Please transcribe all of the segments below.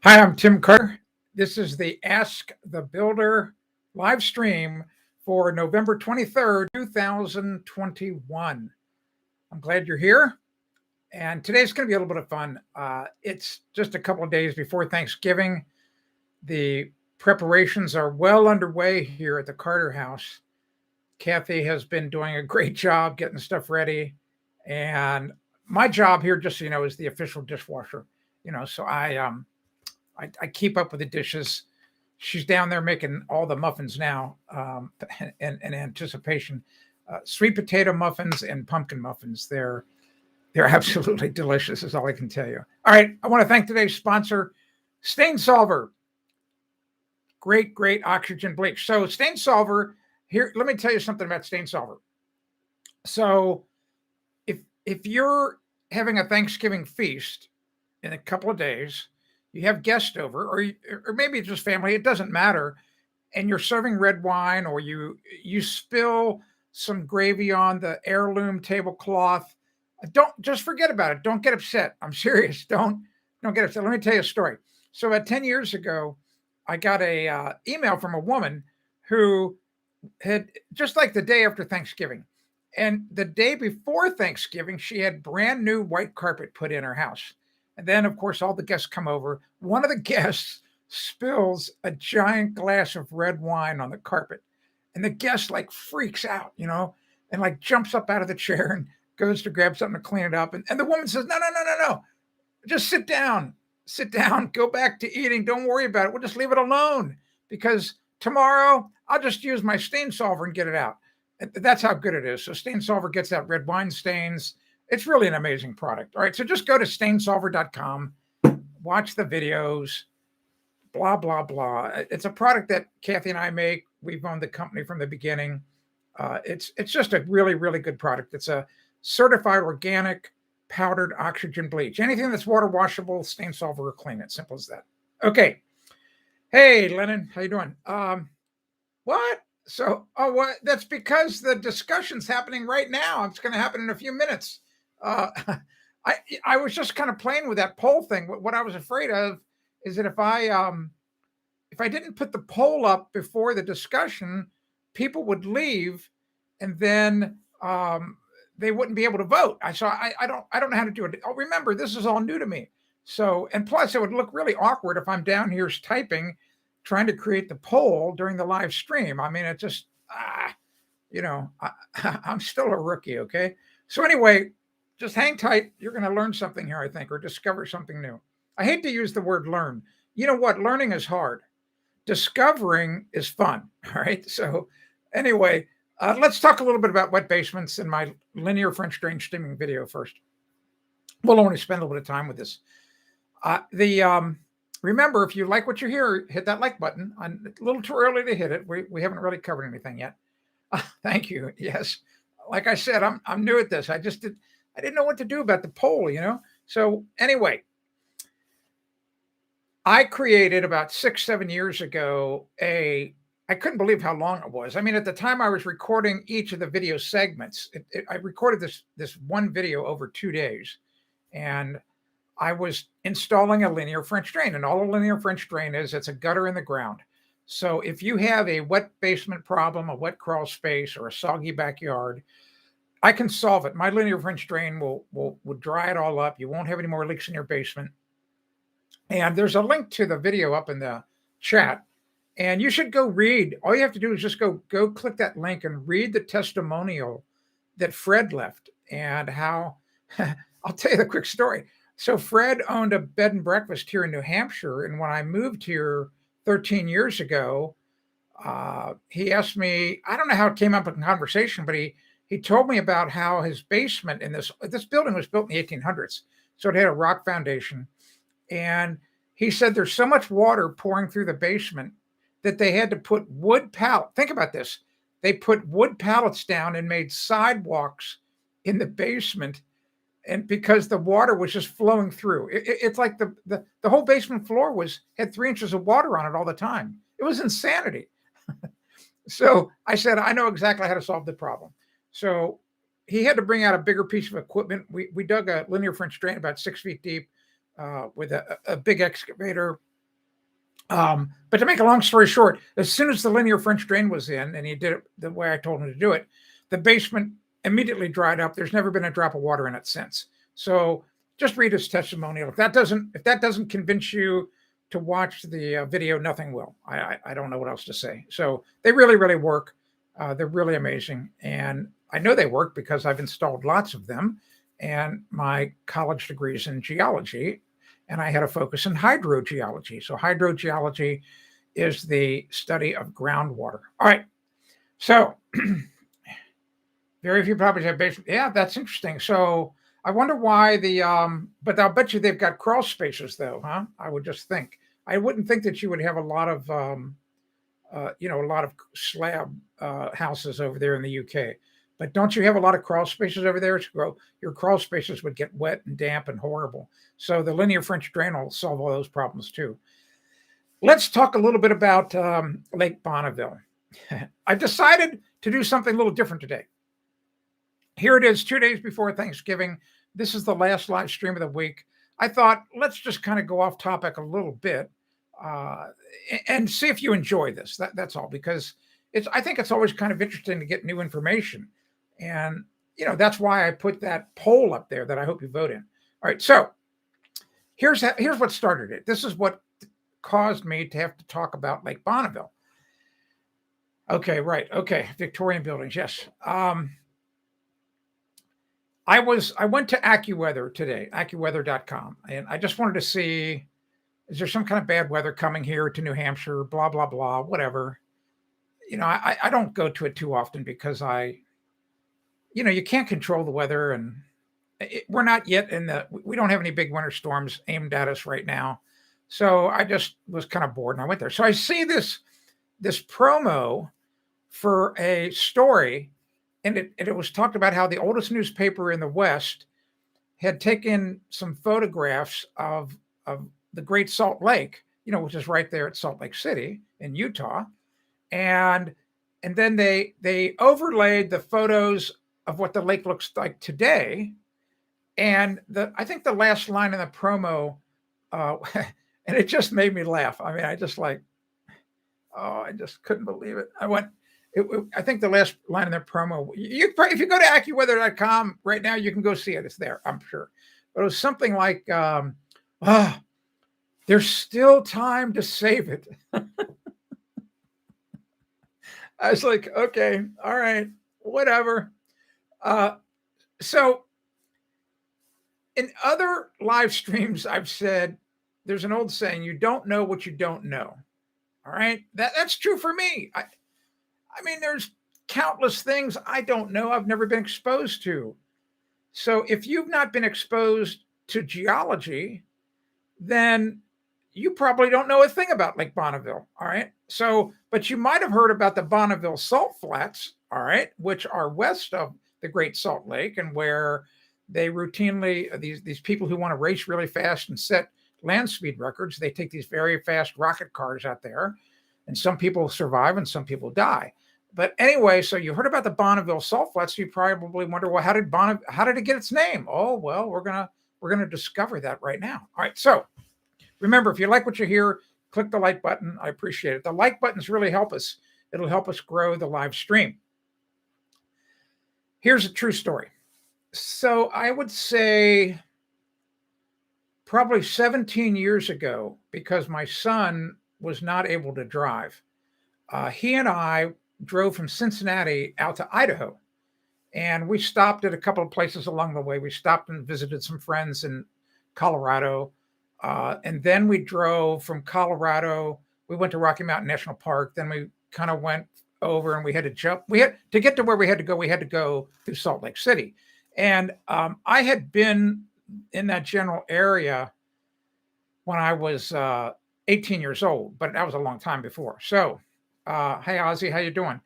Hi, I'm Tim Carter. This is the Ask the Builder live stream for November 23rd, 2021. I'm glad you're here. And today's going to be a little bit of fun. It's just a couple of days before Thanksgiving. The preparations are well underway here at the Carter house. Kathy has been doing a great job getting stuff ready. And my job here, just so you know, is the official dishwasher. So I keep up with the dishes. She's down there making all the muffins now in anticipation. Sweet potato muffins and pumpkin muffins. They're absolutely delicious, is all I can tell you. All right, I want to thank today's sponsor, Stain Solver. Great oxygen bleach. So Stain Solver, here, let me tell you something about Stain Solver. So if you're having a Thanksgiving feast in a couple of days, you have guests over, or maybe it's just family, it doesn't matter, and you're serving red wine, or you spill some gravy on the heirloom tablecloth, don't just forget about it. Don't get upset. I'm serious. Don't get upset. Let me tell you a story. So about 10 years ago, I got a email from a woman who had, just like the day after Thanksgiving, and the day before Thanksgiving, she had brand new white carpet put in her house. And then, of course, all the guests come over. One of the guests spills a giant glass of red wine on the carpet. And the guest like freaks out, and like jumps up out of the chair and goes to grab something to clean it up. And the woman says, no. Just sit down, go back to eating. Don't worry about it. We'll just leave it alone because tomorrow I'll just use my stain solver and get it out. That's how good it is. So Stain Solver gets out red wine stains. It's really an amazing product. All right, so just go to stainsolver.com, watch the videos, blah, blah, blah. It's a product that Kathy and I make. We've owned the company from the beginning. It's just a really good product. It's a certified organic powdered oxygen bleach. Anything that's water washable, Stain Solver will clean it. Simple as that. Okay. Hey, Lennon, how you doing? What? So, what? That's because the discussion's happening right now. It's going to happen in a few minutes. Uh, I was just kind of playing with that poll thing. What I was afraid of is that if I didn't put the poll up before the discussion, people would leave, and then they wouldn't be able to vote. I don't know how to do it. Oh, remember, this is all new to me. So, and plus, it would look really awkward if I'm down here typing, trying to create the poll during the live stream. I mean, it just, I'm still a rookie, okay? So anyway, just hang tight. You're going to learn something here, I think, or discover something new. I hate to use the word learn. You know what? Learning is hard. Discovering is fun, all right? So anyway, let's talk a little bit about wet basements in my linear French drain steaming video first. We'll only spend a little bit of time with this. Remember, if you like what you hear, hit that like button. I'm a little too early to hit it. We haven't really covered anything yet. Thank you. Yes, like I said, I'm new at this. I didn't know what to do about the poll, So anyway, I created about 6-7 years ago I couldn't believe how long it was. I mean, at the time I was recording each of the video segments. I recorded this one video over 2 days, and I was installing a linear French drain, and all a linear French drain is, it's a gutter in the ground. So if you have a wet basement problem, a wet crawl space, or a soggy backyard, I can solve it. My linear French drain will dry it all up. You won't have any more leaks in your basement. And there's a link to the video up in the chat, and you should go read. All you have to do is just go click that link and read the testimonial that Fred left, and how I'll tell you the quick story. So Fred owned a bed and breakfast here in New Hampshire, and when I moved here 13 years ago, he asked me, I don't know how it came up in conversation, but he told me about how his basement in this building was built in the 1800s. So it had a rock foundation. And he said there's so much water pouring through the basement that they had to put wood pallets. Think about this. They put wood pallets down and made sidewalks in the basement, and because the water was just flowing through. It's like the whole basement floor had 3 inches of water on it all the time. It was insanity. So I said, I know exactly how to solve the problem. So he had to bring out a bigger piece of equipment. We dug a linear French drain about 6 feet deep with a big excavator. But to make a long story short, as soon as the linear French drain was in and he did it the way I told him to do it, the basement immediately dried up. There's never been a drop of water in it since. So just read his testimonial. If that doesn't convince you to watch the video, nothing will. I don't know what else to say. So they really, really work. They're really amazing. And I know they work because I've installed lots of them. And my college degree is in geology. And I had a focus in hydrogeology. So hydrogeology is the study of groundwater. All right. So very few properties have basement. Yeah, that's interesting. So I wonder why but I'll bet you they've got crawl spaces though, huh? I would just think. I wouldn't think that you would have a lot of, a lot of slab houses over there in the UK. But don't you have a lot of crawl spaces over there? Your crawl spaces would get wet and damp and horrible. So the linear French drain will solve all those problems too. Let's talk a little bit about Lake Bonneville. I've decided to do something a little different today. Here it is, 2 days before Thanksgiving. This is the last live stream of the week. I thought, let's just kind of go off topic a little bit and see if you enjoy this. That's all, because I think it's always kind of interesting to get new information. And, that's why I put that poll up there that I hope you vote in. All right, so here's what started it. This is what caused me to have to talk about Lake Bonneville. Okay, right. Okay, Victorian buildings, yes. I went to AccuWeather today, AccuWeather.com, and I just wanted to see, is there some kind of bad weather coming here to New Hampshire, blah, blah, blah, whatever. I don't go to it too often because you can't control the weather, and we're not yet we don't have any big winter storms aimed at us right now. So I just was kind of bored and I went there. So I see this promo for a story, and it was talked about how the oldest newspaper in the West had taken some photographs of the Great Salt Lake, which is right there at Salt Lake City in Utah. And then they overlaid the photos of what the lake looks like today. And I think the last line in the promo, and it just made me laugh. I mean, I just couldn't believe it. I think the last line in the promo, if you go to AccuWeather.com right now, you can go see it. It's there, I'm sure. But it was something like, there's still time to save it. I was like, okay, all right, whatever. So in other live streams, I've said, there's an old saying, you don't know what you don't know. All right. That's true for me. I mean, there's countless things I don't know. I've never been exposed to. So if you've not been exposed to geology, then you probably don't know a thing about Lake Bonneville. All right. So, but you might have heard about the Bonneville Salt Flats, all right, which are west of the Great Salt Lake, and where they routinely, these people who want to race really fast and set land speed records, they take these very fast rocket cars out there, and some people survive and some people die. But anyway, so you heard about the Bonneville Salt Flats. You probably wonder, well, how did it get its name? Oh, well, we're gonna discover that right now. All right. So remember, if you like what you hear, click the like button. I appreciate it. The like buttons really help us. It'll help us grow the live stream. Here's a true story. So I would say probably 17 years ago, because my son was not able to drive, he and I drove from Cincinnati out to Idaho. And we stopped at a couple of places along the way. We stopped and visited some friends in Colorado. And then we drove from Colorado. We went to Rocky Mountain National Park. Then we kind of went over and we had to jump. We had to get to where we had to go. We had to go through Salt Lake City. And I had been in that general area when I was 18 years old, but that was a long time before. So, hey, Ozzy, how you doing?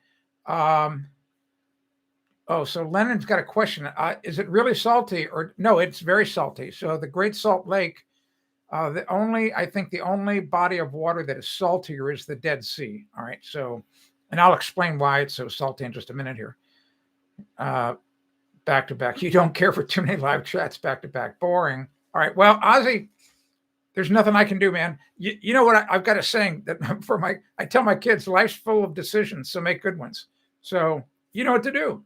So Lennon's got a question. Is it really salty? Or no, it's very salty. So the Great Salt Lake, I think the only body of water that is saltier is the Dead Sea. All right. So, and I'll explain why it's so salty in just a minute here. Back to back. You don't care for too many live chats back to back. Boring. All right. Well, Ozzy, There's nothing I can do, man. You know what? I've got a saying that I tell my kids, life's full of decisions, so make good ones. So you know what to do.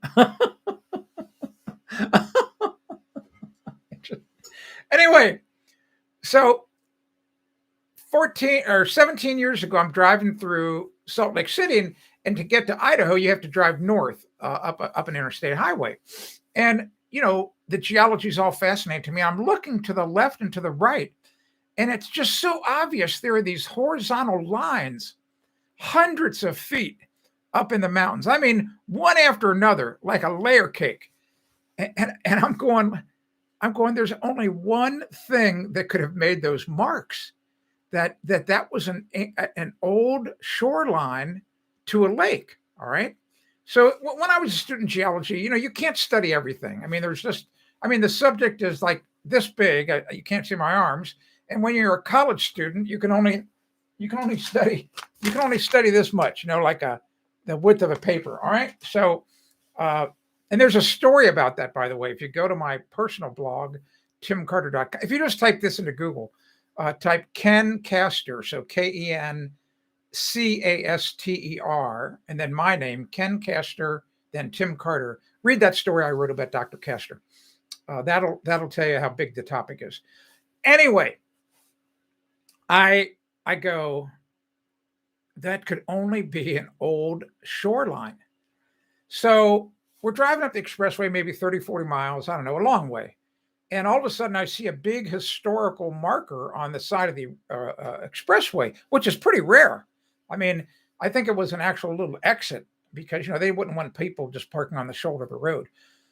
Anyway, so 14 or 17 years ago, I'm driving through Salt Lake City, and to get to Idaho, you have to drive north up an interstate highway. And, the geology is all fascinating to me. I'm looking to the left and to the right, and it's just so obvious there are these horizontal lines, hundreds of feet up in the mountains. I mean, one after another, like a layer cake. And I'm going, there's only one thing that could have made those marks. That was an old shoreline to a lake. All right. So when I was a student in geology, you can't study everything. I mean, the subject is like this big. You can't see my arms. And when you're a college student, you can only study this much. Like the width of a paper. All right. So, and there's a story about that, by the way. If you go to my personal blog, timcarter.com, if you just type this into Google. Type Ken Caster, so KenCaster, and then my name, Ken Caster, then Tim Carter. Read that story I wrote about Dr. Caster. That'll tell you how big the topic is. Anyway, I go, that could only be an old shoreline. So we're driving up the expressway, maybe 30, 40 miles, I don't know, a long way. And all of a sudden, I see a big historical marker on the side of the expressway, which is pretty rare. I mean, I think it was an actual little exit because, they wouldn't want people just parking on the shoulder of the road.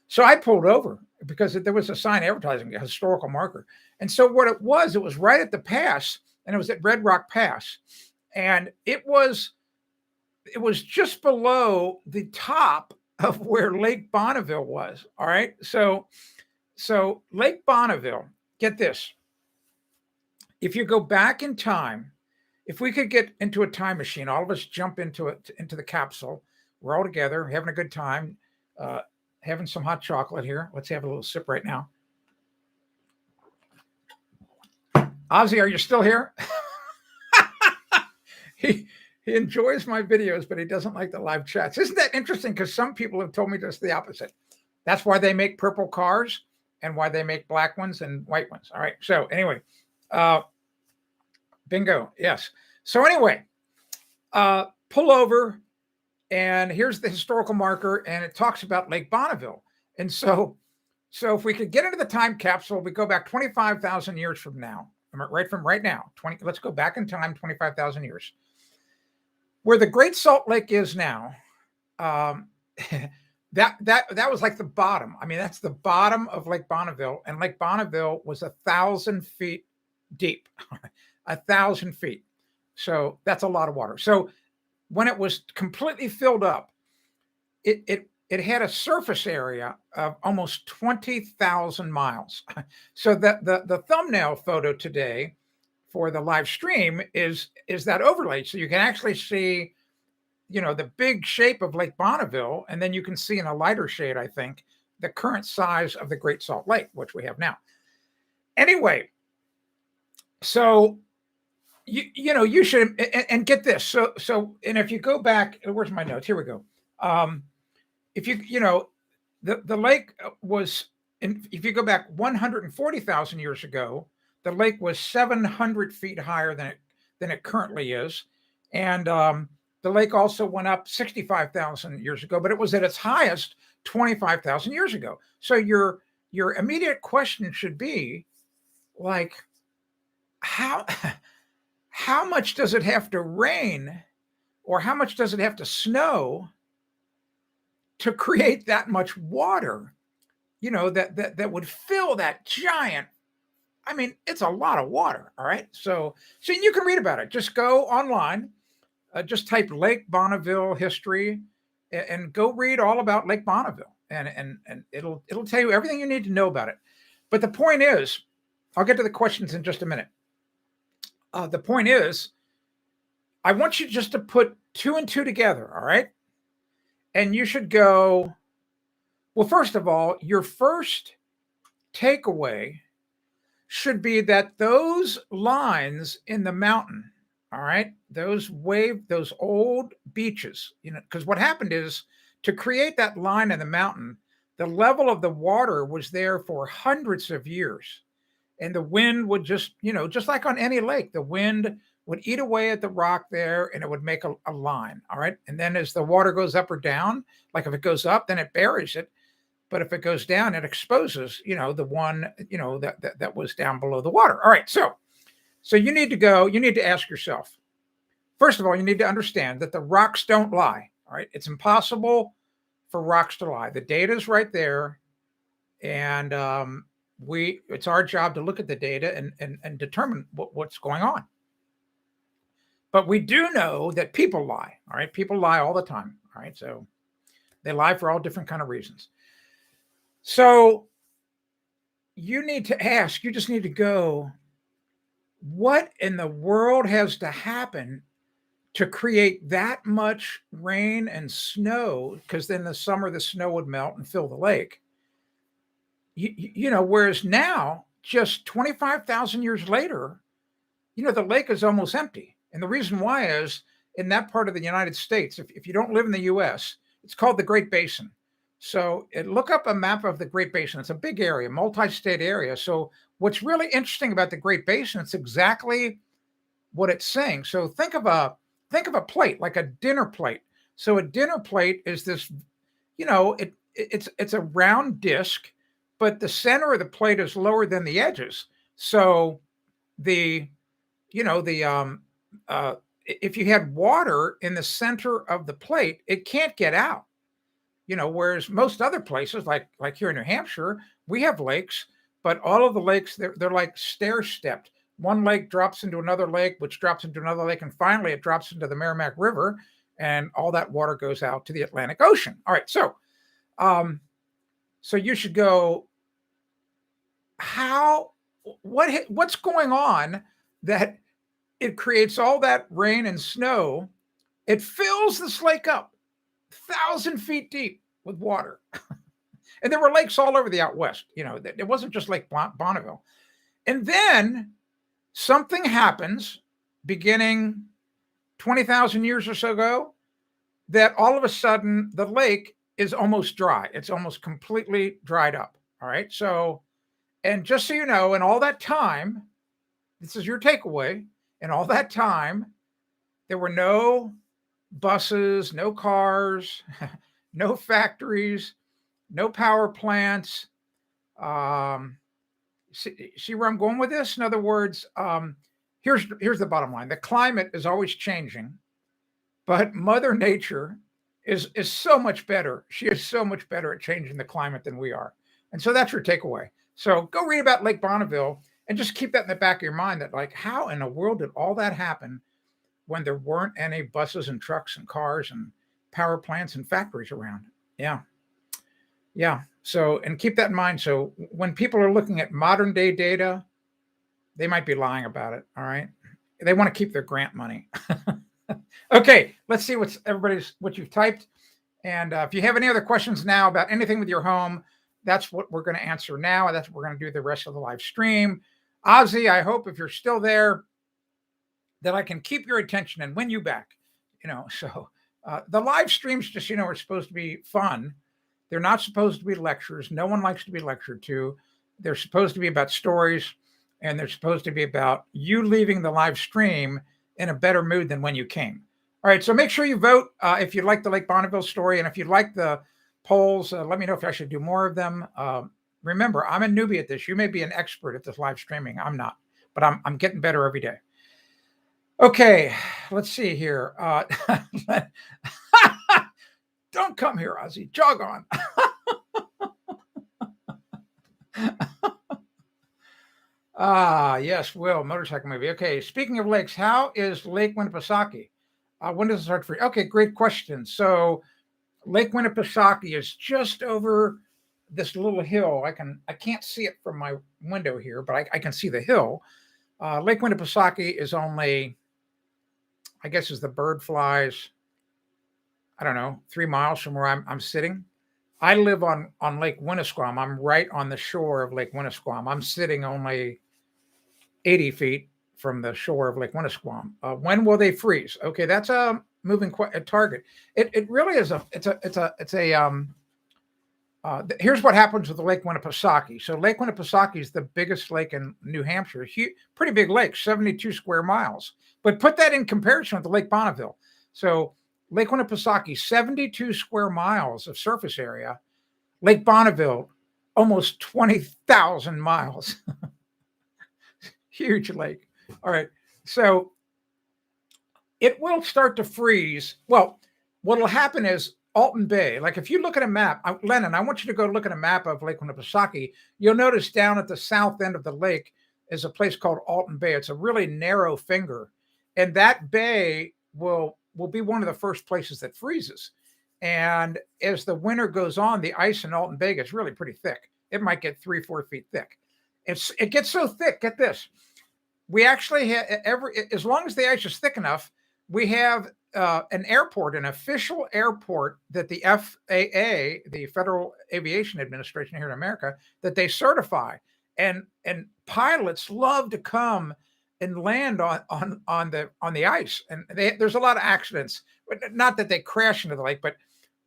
So I pulled over because there was a sign advertising a historical marker. And so what it was right at the pass, and it was at Red Rock Pass. And it was just below the top of where Lake Bonneville was. All right. So Lake Bonneville, get this. If you go back in time, if we could get into a time machine, all of us jump into the capsule. We're all together, having a good time, having some hot chocolate here. Let's have a little sip right now. Ozzy, are you still here? He enjoys my videos, but he doesn't like the live chats. Isn't that interesting? Because some people have told me just the opposite. That's why they make purple cars and why they make black ones and white ones. All right. So anyway, bingo. Yes. So anyway, pull over, and here's the historical marker, and it talks about Lake Bonneville. And so if we could get into the time capsule, we go back 25,000 years from now, right now. Let's go back in time 25,000 years. Where the Great Salt Lake is now, that was like the bottom. I mean, that's the bottom of Lake Bonneville, and Lake Bonneville was 1,000 feet deep, 1,000 feet. So that's a lot of water. So when it was completely filled up, it had a surface area of almost 20,000 miles. So that the thumbnail photo today for the live stream is that overlay. So you can actually see, the big shape of Lake Bonneville, and then you can see in a lighter shade, I think, the current size of the Great Salt Lake, which we have now. Anyway, so you should, and get this. So and if you go back, where's my notes? Here we go. If the lake was, if you go back 140,000 years ago, the lake was 700 feet higher than it currently is, and the lake also went up 65,000 years ago, but it was at its highest 25,000 years ago. So your immediate question should be, like, how much does it have to rain, or how much does it have to snow to create that much water, that would fill that giant? I mean, it's a lot of water. All right. So you can read about it. Just go online, just type Lake Bonneville history, and go read all about Lake Bonneville, and it'll tell you everything you need to know about it. But the point is, I'll get to the questions in just a minute. The point is, I want you just to put 2 and 2 together. All right. And you should go, well, first of all, your first takeaway should be that those lines in the mountain, all right, those old beaches, because what happened is to create that line in the mountain, the level of the water was there for hundreds of years. And the wind would just, just like on any lake, the wind would eat away at the rock there and it would make a line. All right. And then as the water goes up or down, like if it goes up, then it buries it. But if it goes down, it exposes, the one, that was down below the water. All right. So you need to ask yourself, first of all, you need to understand that the rocks don't lie. All right. It's impossible for rocks to lie. The data is right there. And it's our job to look at the data and determine what's going on. But we do know that people lie. All right. People lie all the time. All right. So they lie for all different kind of reasons. So you need to ask, you just need to go, what in the world has to happen to create that much rain and snow? Because then the summer, the snow would melt and fill the lake. Whereas now, just 25,000 years later, the lake is almost empty. And the reason why is in that part of the United States, if you don't live in the US, it's called the Great Basin. So look up a map of the Great Basin. It's a big area, multi-state area. So what's really interesting about the Great Basin, it's exactly what it's saying. So think of a plate, like a dinner plate. So a dinner plate is this, it's a round disc, but the center of the plate is lower than the edges. So if you had water in the center of the plate, it can't get out. Whereas most other places, like here in New Hampshire, we have lakes, but all of the lakes, they're like stair-stepped. One lake drops into another lake, which drops into another lake, and finally it drops into the Merrimack River, and all that water goes out to the Atlantic Ocean. All right, so you should go, what's going on that it creates all that rain and snow? It fills this lake up 1,000 feet deep with water. And there were lakes all over the out west. It wasn't just Lake Bonneville. And then something happens beginning 20,000 years or so ago that all of a sudden the lake is almost dry. It's almost completely dried up. All right. So, and just so you know, in all that time, this is your takeaway, in all that time, there were no buses, no cars, no factories, no power plants. See where I'm going with this? In other words, here's the bottom line. The climate is always changing, but Mother Nature is so much better. She is so much better at changing the climate than we are. And so that's your takeaway. So go read about Lake Bonneville and just keep that in the back of your mind that, like, how in the world did all that happen when there weren't any buses and trucks and cars and power plants and factories around? Yeah. So, and keep that in mind. So when people are looking at modern day data, they might be lying about it. All right. They want to keep their grant money. Okay. Let's see what you've typed. And if you have any other questions now about anything with your home, that's what we're going to answer now. And that's what we're going to do the rest of the live stream. Ozzy, I hope if you're still there, that I can keep your attention and win you back. So the live streams, just, are supposed to be fun. They're not supposed to be lectures. No one likes to be lectured to. They're supposed to be about stories, and they're supposed to be about you leaving the live stream in a better mood than when you came. All right, so make sure you vote if you like the Lake Bonneville story, and if you like the polls, let me know if I should do more of them. Remember, I'm a newbie at this. You may be an expert at this live streaming. I'm not, but I'm getting better every day. Okay, let's see here. Don't come here, Ozzy. Jog on. Yes, Will, motorcycle movie. Okay, speaking of lakes, how is Lake Winnipesaukee? When does it start free? Okay, great question. So Lake Winnipesaukee is just over this little hill. I can't see it from my window here, but I can see the hill. Lake Winnipesaukee is only, I guess, as the bird flies, I don't know, 3 miles from where I'm sitting. I live on Lake Winnisquam. I'm right on the shore of Lake Winnisquam. I'm sitting only 80 feet from the shore of Lake Winnisquam. When will they freeze? Okay, that's a moving target. It really is here's what happens with the Lake Winnipesaukee. So Lake Winnipesaukee is the biggest lake in New Hampshire. Pretty big lake, 72 square miles. But put that in comparison with the Lake Bonneville. So Lake Winnipesaukee, 72 square miles of surface area. Lake Bonneville, almost 20,000 miles. Huge lake. All right. So it will start to freeze. Well, what will happen is Alton Bay, like if you look at a map, Lennon, I want you to go look at a map of Lake Winnipesaukee. You'll notice down at the south end of the lake is a place called Alton Bay. It's a really narrow finger. And that bay will be one of the first places that freezes. And as the winter goes on, the ice in Alton Bay gets really pretty thick. It might get 3-4 feet thick. It gets so thick, get this. We actually have as long as the ice is thick enough, we have an airport, an official airport that the FAA, the Federal Aviation Administration here in America, that they certify. And pilots love to come and land on the ice. And there's a lot of accidents, but not that they crash into the lake, but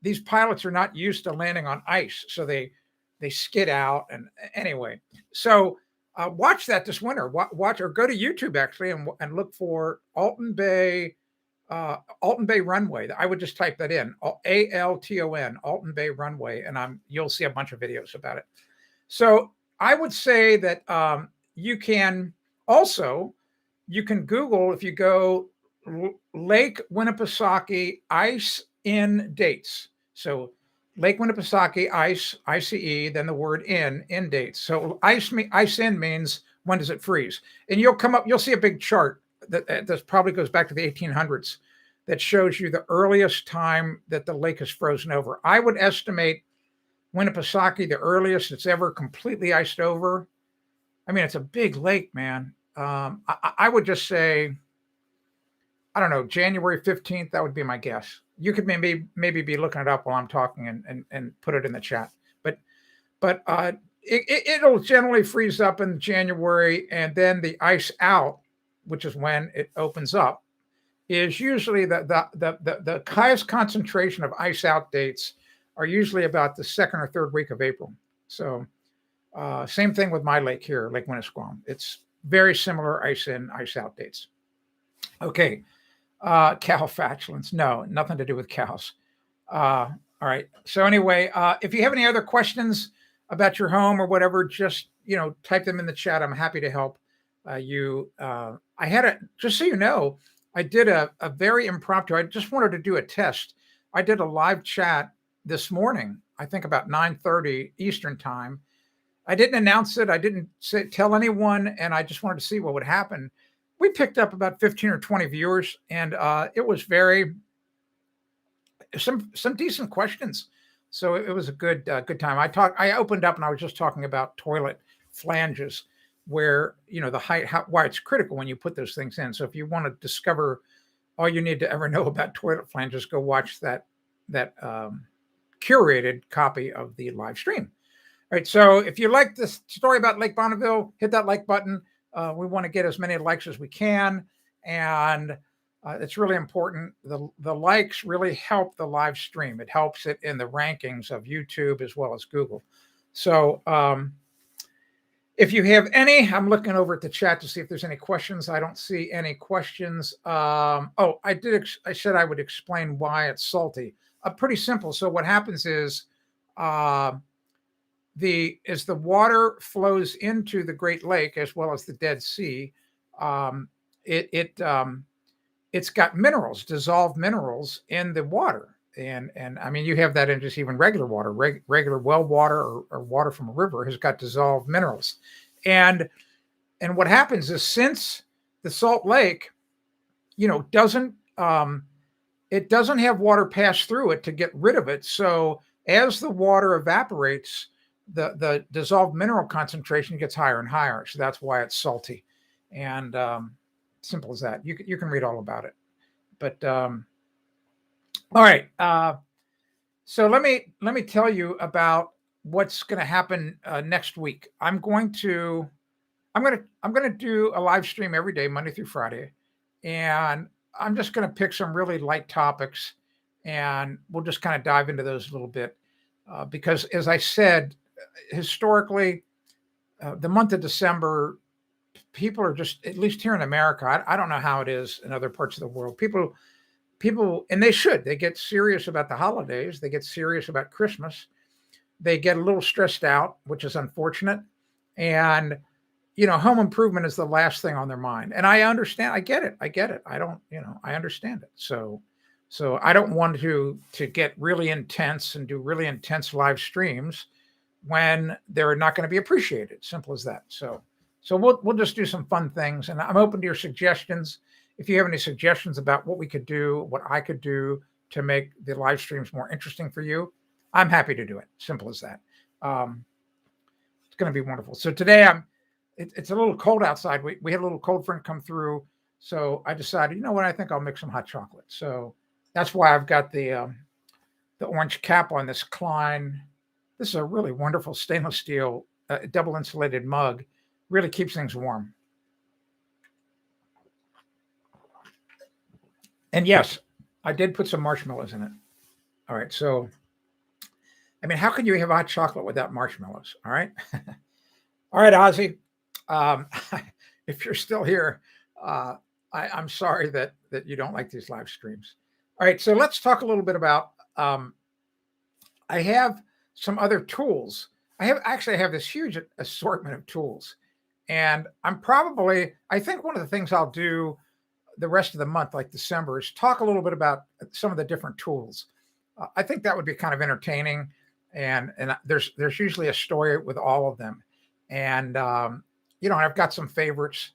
these pilots are not used to landing on ice, so they skid out. And anyway, so watch that this winter. Watch or go to YouTube actually and look for Alton Bay runway. I would just type that in, ALTON, Alton Bay runway, and you'll see a bunch of videos about it. So I would say that you can Google, if you go Lake Winnipesaukee ice in dates. So Lake Winnipesaukee ice, ICE, then the word in dates. So ice in means when does it freeze? And you'll see a big chart that probably goes back to the 1800s that shows you the earliest time that the lake is frozen over. I would estimate Winnipesaukee, the earliest it's ever completely iced over. I mean, it's a big lake, man. I would just say, I don't know, January 15th, that would be my guess. You could maybe be looking it up while I'm talking and put it in the chat. But it'll generally freeze up in January, and then the ice out, which is when it opens up, is usually the highest concentration of ice out dates are usually about the second or third week of April. So same thing with my lake here, Lake Winnisquam. It's very similar ice in, ice out dates. Okay. Cow flatulence. No, nothing to do with cows. All right. So anyway, if you have any other questions about your home or whatever, just, type them in the chat. I'm happy to help you. Just so you know, I did a very impromptu, I just wanted to do a test. I did a live chat this morning, I think about 9:30 Eastern time. I didn't announce it. I didn't tell anyone, and I just wanted to see what would happen. We picked up about 15 or 20 viewers, and it was some decent questions. So it was a good time. I opened up and I was just talking about toilet flanges, where the height, why it's critical when you put those things in. So if you want to discover all you need to ever know about toilet flanges, go watch that curated copy of the live stream. All right. So if you like this story about Lake Bonneville, hit that like button. We want to get as many likes as we can, and it's really important. The likes really help the live stream. It helps it in the rankings of YouTube as well as Google. So if you have any, I'm looking over at the chat to see if there's any questions. I don't see any questions. I said I would explain why it's salty. Pretty simple. So what happens is as the water flows into the Great Lake as well as the Dead Sea, it's got minerals, dissolved minerals in the water. And I mean, you have that in just even regular water, regular well water or water from a river has got dissolved minerals. And what happens is, since the salt lake, doesn't have water pass through it to get rid of it. So as the water evaporates, the dissolved mineral concentration gets higher and higher. So that's why it's salty. And simple as that. You can read all about it. But all right. So let me tell you about what's going to happen next week. I'm going to I'm gonna do a live stream every day, Monday through Friday, and I'm just gonna pick some really light topics, and we'll just kind of dive into those a little bit, because as I said, historically, the month of December, people are just, at least here in America, I don't know how it is in other parts of the world. People, and they should. They get serious about the holidays. They get serious about Christmas. They get a little stressed out, which is unfortunate, and home improvement is the last thing on their mind. And I understand. I get it. I get it. I don't, I understand it. So I don't want to get really intense and do really intense live streams when they're not going to be appreciated. Simple as that. So we'll just do some fun things, and I'm open to your suggestions. If you have any suggestions about what we could do, what I could do to make the live streams more interesting for you, I'm happy to do it. Simple as that. It's going to be wonderful. So today it's a little cold outside. We had a little cold front come through. So I decided, I think I'll make some hot chocolate. So that's why I've got the orange cap on this Klein. This is a really wonderful stainless steel double insulated mug. Really keeps things warm. And yes, I did put some marshmallows in it. All right. So, how can you have hot chocolate without marshmallows? All right. All right, Ozzy. If you're still here, I'm sorry that you don't like these live streams. All right. So let's talk a little bit about, I have some other tools. I have this huge assortment of tools. And I think one of the things I'll do the rest of the month, like December, is talk a little bit about some of the different tools. I think that would be kind of entertaining. And there's usually a story with all of them. And, I've got some favorites.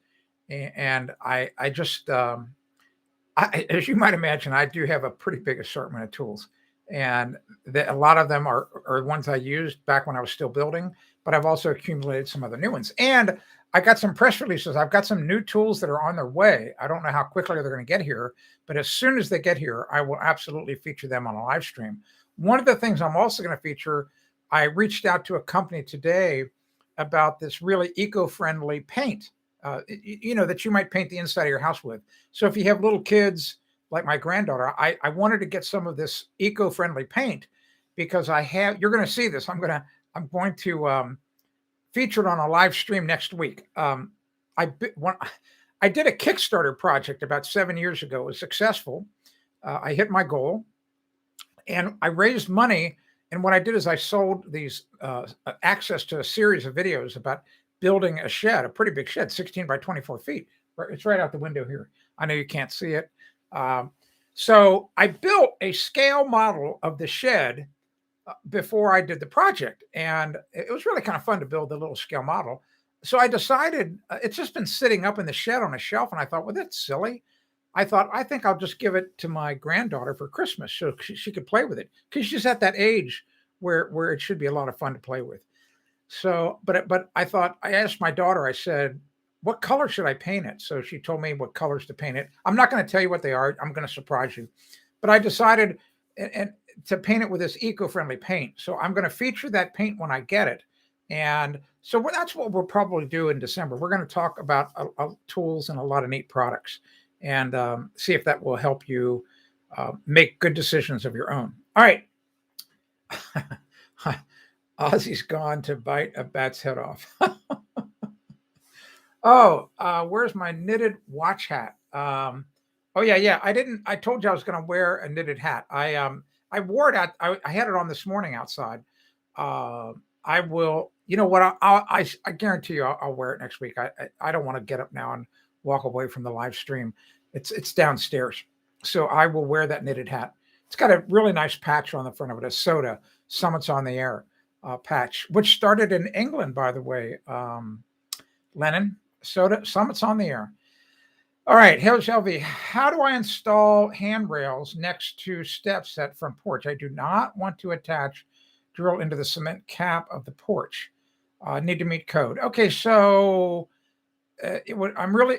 And I just, as you might imagine, I do have a pretty big assortment of tools. And a lot of them are ones I used back when I was still building, but I've also accumulated some other new ones. And I got some press releases. I've got some new tools that are on their way. I don't know how quickly they're going to get here, but as soon as they get here, I will absolutely feature them on a live stream. One of the things I'm also going to feature, I reached out to a company today about this really eco-friendly paint, that you might paint the inside of your house with. So if you have little kids, like my granddaughter, I wanted to get some of this eco-friendly paint because you're going to see this. I'm going to feature it on a live stream next week. I did a Kickstarter project about 7 years ago. It was successful. I hit my goal and I raised money. And what I did is I sold these access to a series of videos about building a shed, a pretty big shed, 16 by 24 feet. It's right out the window here. I know you can't see it. So I built a scale model of the shed before I did the project. And it was really kind of fun to build the little scale model. So I decided it's just been sitting up in the shed on a shelf. And I thought, well, that's silly. I think I'll just give it to my granddaughter for Christmas so she could play with it because she's at that age where it should be a lot of fun to play with. So, but I thought, I asked my daughter, I said, what color should I paint it? So she told me what colors to paint it. I'm not going to tell you what they are. I'm going to surprise you. But I decided and to paint it with this eco-friendly paint. So I'm going to feature that paint when I get it. And so that's what we'll probably do in December. We're going to talk about tools and a lot of neat products and see if that will help you make good decisions of your own. All right. Ozzy's gone to bite a bat's head off. Where's my knitted watch hat? Yeah. I told you I was going to wear a knitted hat. I wore it out. I had it on this morning outside. I will, I guarantee you I'll wear it next week. I don't want to get up now and walk away from the live stream. It's downstairs. So I will wear that knitted hat. It's got a really nice patch on the front of it, a soda, Summits on the Air patch, which started in England, by the way. Lennon, soda, Summits on the Air. All right, here's LV. How do I install handrails next to steps at front porch? I do not want to attach drill into the cement cap of the porch. Need to meet code. Okay, so I'm really,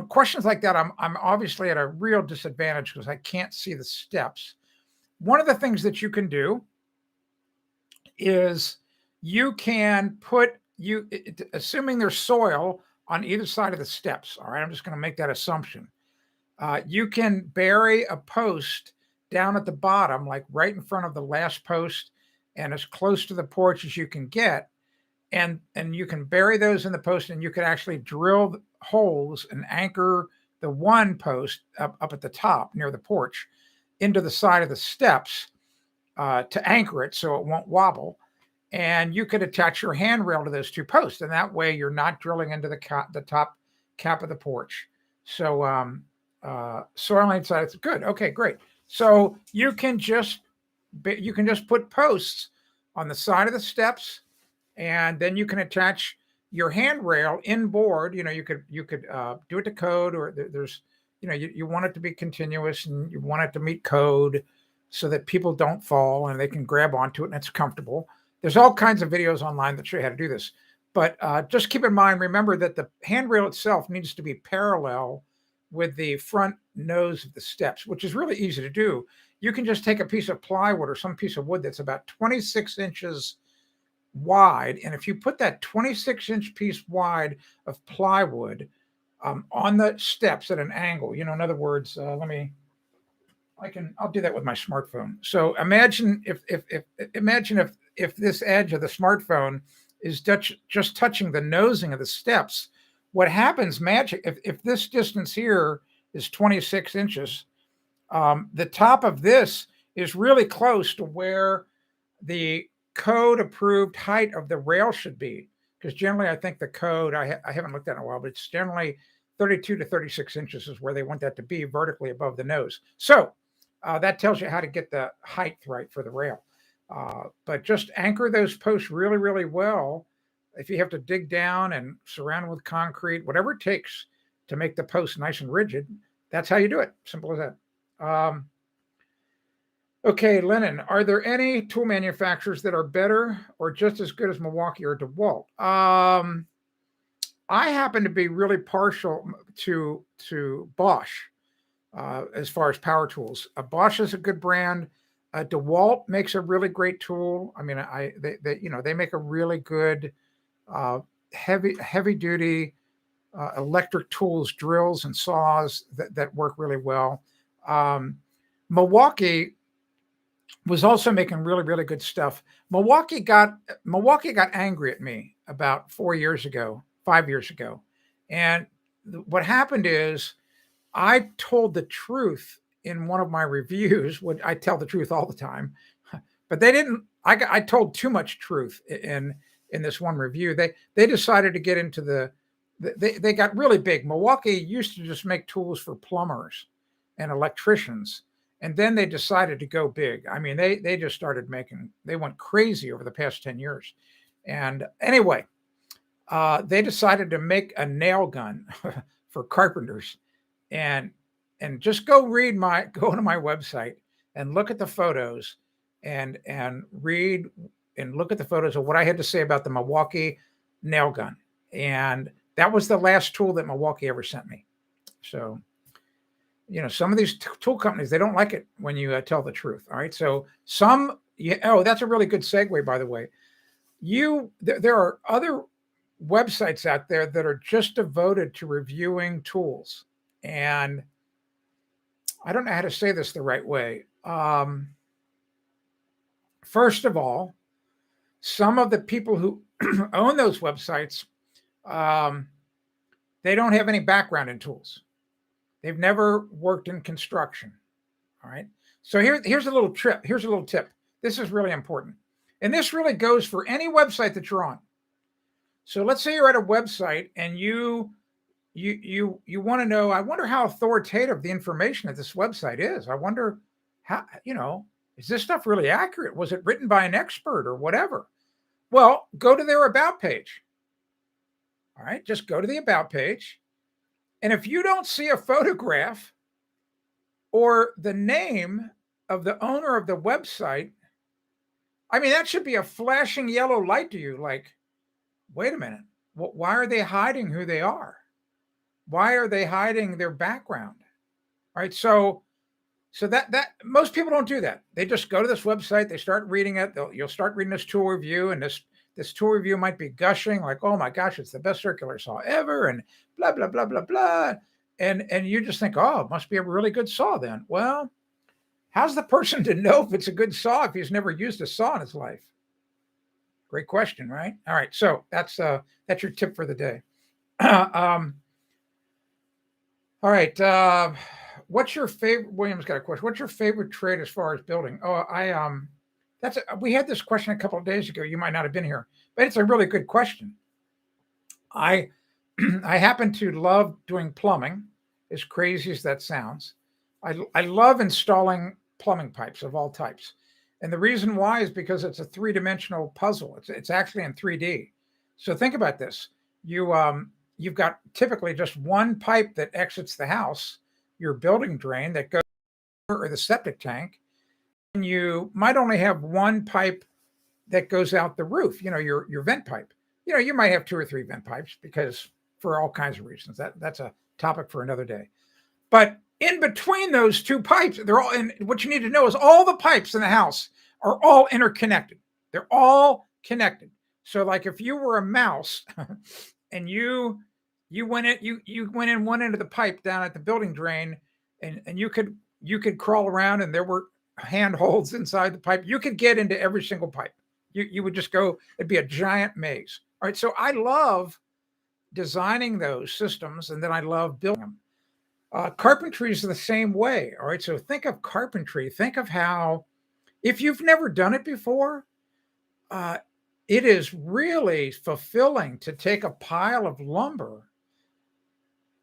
questions like that, I'm obviously at a real disadvantage because I can't see the steps. One of the things that you can do is you can assuming there's soil on either side of the steps. All right, I'm just going to make that assumption. You can bury a post down at the bottom, like right in front of the last post and as close to the porch as you can get. And you can bury those in the post, and you can actually drill holes and anchor the one post up at the top near the porch into the side of the steps to anchor it so it won't wobble. And you could attach your handrail to those two posts, and that way you're not drilling into the top cap of the porch. So soil inside, it's good. Okay, great. So you can just put posts on the side of the steps, and then you can attach your handrail inboard. You could do it to code, or there's you want it to be continuous, and you want it to meet code so that people don't fall and they can grab onto it and it's comfortable. There's all kinds of videos online that show you how to do this, but just keep in mind, remember that the handrail itself needs to be parallel with the front nose of the steps, which is really easy to do. You can just take a piece of plywood or some piece of wood that's about 26 inches wide, and if you put that 26-inch piece wide of plywood on the steps at an angle, in other words, I'll do that with my smartphone. So imagine if this edge of the smartphone is just touching the nosing of the steps. What happens if this distance here is 26 inches, the top of this is really close to where the code approved height of the rail should be, because generally I think the code, I haven't looked at it in a while, but it's generally 32 to 36 inches is where they want that to be vertically above the nose. So that tells you how to get the height right for the rail. But just anchor those posts really, really well. If you have to dig down and surround them with concrete, whatever it takes to make the post nice and rigid, that's how you do it. Simple as that. Okay, Lennon, are there any tool manufacturers that are better or just as good as Milwaukee or Dewalt? I happen to be really partial to Bosch as far as power tools. Bosch is a good brand. Dewalt makes a really great tool. I mean, they make a really good heavy duty electric tools, drills and saws that work really well. Milwaukee was also making really, really good stuff. Milwaukee got angry at me about 5 years ago. And what happened is I told the truth in one of my reviews. I tell the truth all the time, but they didn't. I told too much truth in this one review. They decided to get into they got really big. Milwaukee used to just make tools for plumbers and electricians, and then they decided to go big. I mean, they just started they went crazy over the past 10 years. And anyway, they decided to make a nail gun for carpenters. And just go to my website and look at the photos and read and look at the photos of what I had to say about the Milwaukee nail gun. And that was the last tool that Milwaukee ever sent me. So, some of these tool companies, they don't like it when you tell the truth. All right. So that's a really good segue, by the way. There are other websites out there that are just devoted to reviewing tools. And I don't know how to say this the right way. First of all, some of the people who own those websites, they don't have any background in tools. They've never worked in construction. All right. So here's a little tip. This is really important. And this really goes for any website that you're on. So let's say you're at a website and you want to know, I wonder how authoritative the information at this website is. I wonder how, is this stuff really accurate? Was it written by an expert or whatever? Well, go to their about page. All right, just go to the about page. And if you don't see a photograph or the name of the owner of the website, I mean, that should be a flashing yellow light to you. Like, wait a minute, why are they hiding who they are? Why are they hiding their background? All right, so that most people don't do that. They just go to this website, they start reading it. You'll start reading this tool review, and this tool review might be gushing like, oh my gosh, it's the best circular saw ever, and blah, blah, blah, blah, blah. And you just think, oh, it must be a really good saw then. Well, how's the person to know if it's a good saw if he's never used a saw in his life? Great question, right? All right, so that's your tip for the day. All right, what's your favorite? William's got a question. What's your favorite trade as far as building? Oh, we had this question a couple of days ago. You might not have been here, but it's a really good question. I I happen to love doing plumbing, as crazy as that sounds. I love installing plumbing pipes of all types. And the reason why is because it's a three-dimensional puzzle. It's actually in 3D. So think about this. You've got typically just one pipe that exits the house, your building drain that goes, or the septic tank, and you might only have one pipe that goes out the roof, your vent pipe. You might have 2 or 3 vent pipes because for all kinds of reasons. That's a topic for another day. But in between those 2 pipes, they're all, and what you need to know is all the pipes in the house are all interconnected. They're all connected. So like if you were a mouse and you went in one end of the pipe down at the building drain, and you could crawl around and there were handholds inside the pipe, you could get into every single pipe. You would just go, it'd be a giant maze. All right. So I love designing those systems, and then I love building them. Carpentry is the same way. All right. So think of carpentry. Think of how, if you've never done it before, it is really fulfilling to take a pile of lumber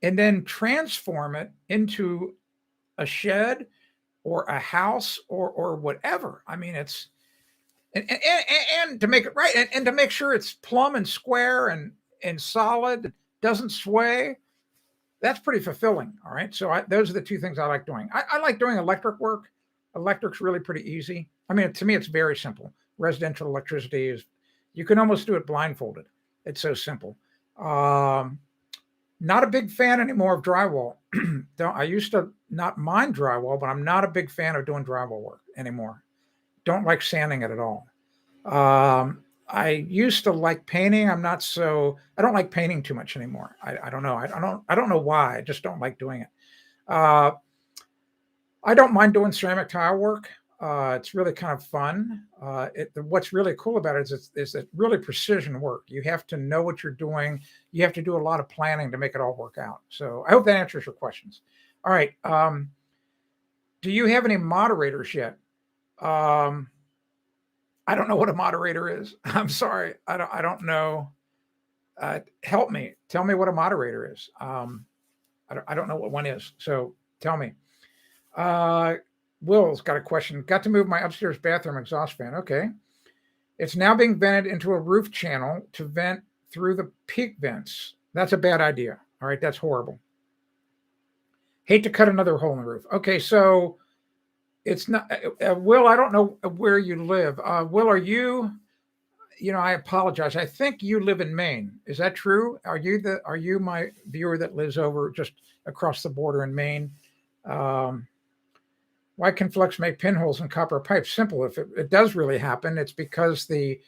and then transform it into a shed or a house or whatever. I mean, it's, and to make it right, and to make sure it's plumb and square and solid, doesn't sway. That's pretty fulfilling. All right. So those are the 2 things I like doing. I like doing electric work. Electric's really pretty easy. I mean, to me, it's very simple. Residential electricity is, you can almost do it blindfolded. It's so simple. Not a big fan anymore of drywall. I used to not mind drywall, but I'm not a big fan of doing drywall work anymore. Don't like sanding it at all. I used to like painting. I don't like painting too much anymore. I don't know. I don't know why. I just don't like doing it. I don't mind doing ceramic tile work. It's really kind of fun. What's really cool about it is it really precision work. You have to know what you're doing. You have to do a lot of planning to make it all work out. So I hope that answers your questions. All right. Do you have any moderators yet? I don't know what a moderator is. I'm sorry. I don't know. Help me. Tell me what a moderator is. I don't know what one is. So tell me. Will's got a question. Got to move my upstairs bathroom exhaust fan. Okay. It's now being vented into a roof channel to vent through the peak vents. That's a bad idea. All right. That's horrible. Hate to cut another hole in the roof. Okay. So it's not, Will, I don't know where you live. Will, are you, I apologize. I think you live in Maine. Is that true? Are you my viewer that lives over just across the border in Maine? Why can flux make pinholes in copper pipes? Simple. If it does really happen, it's because the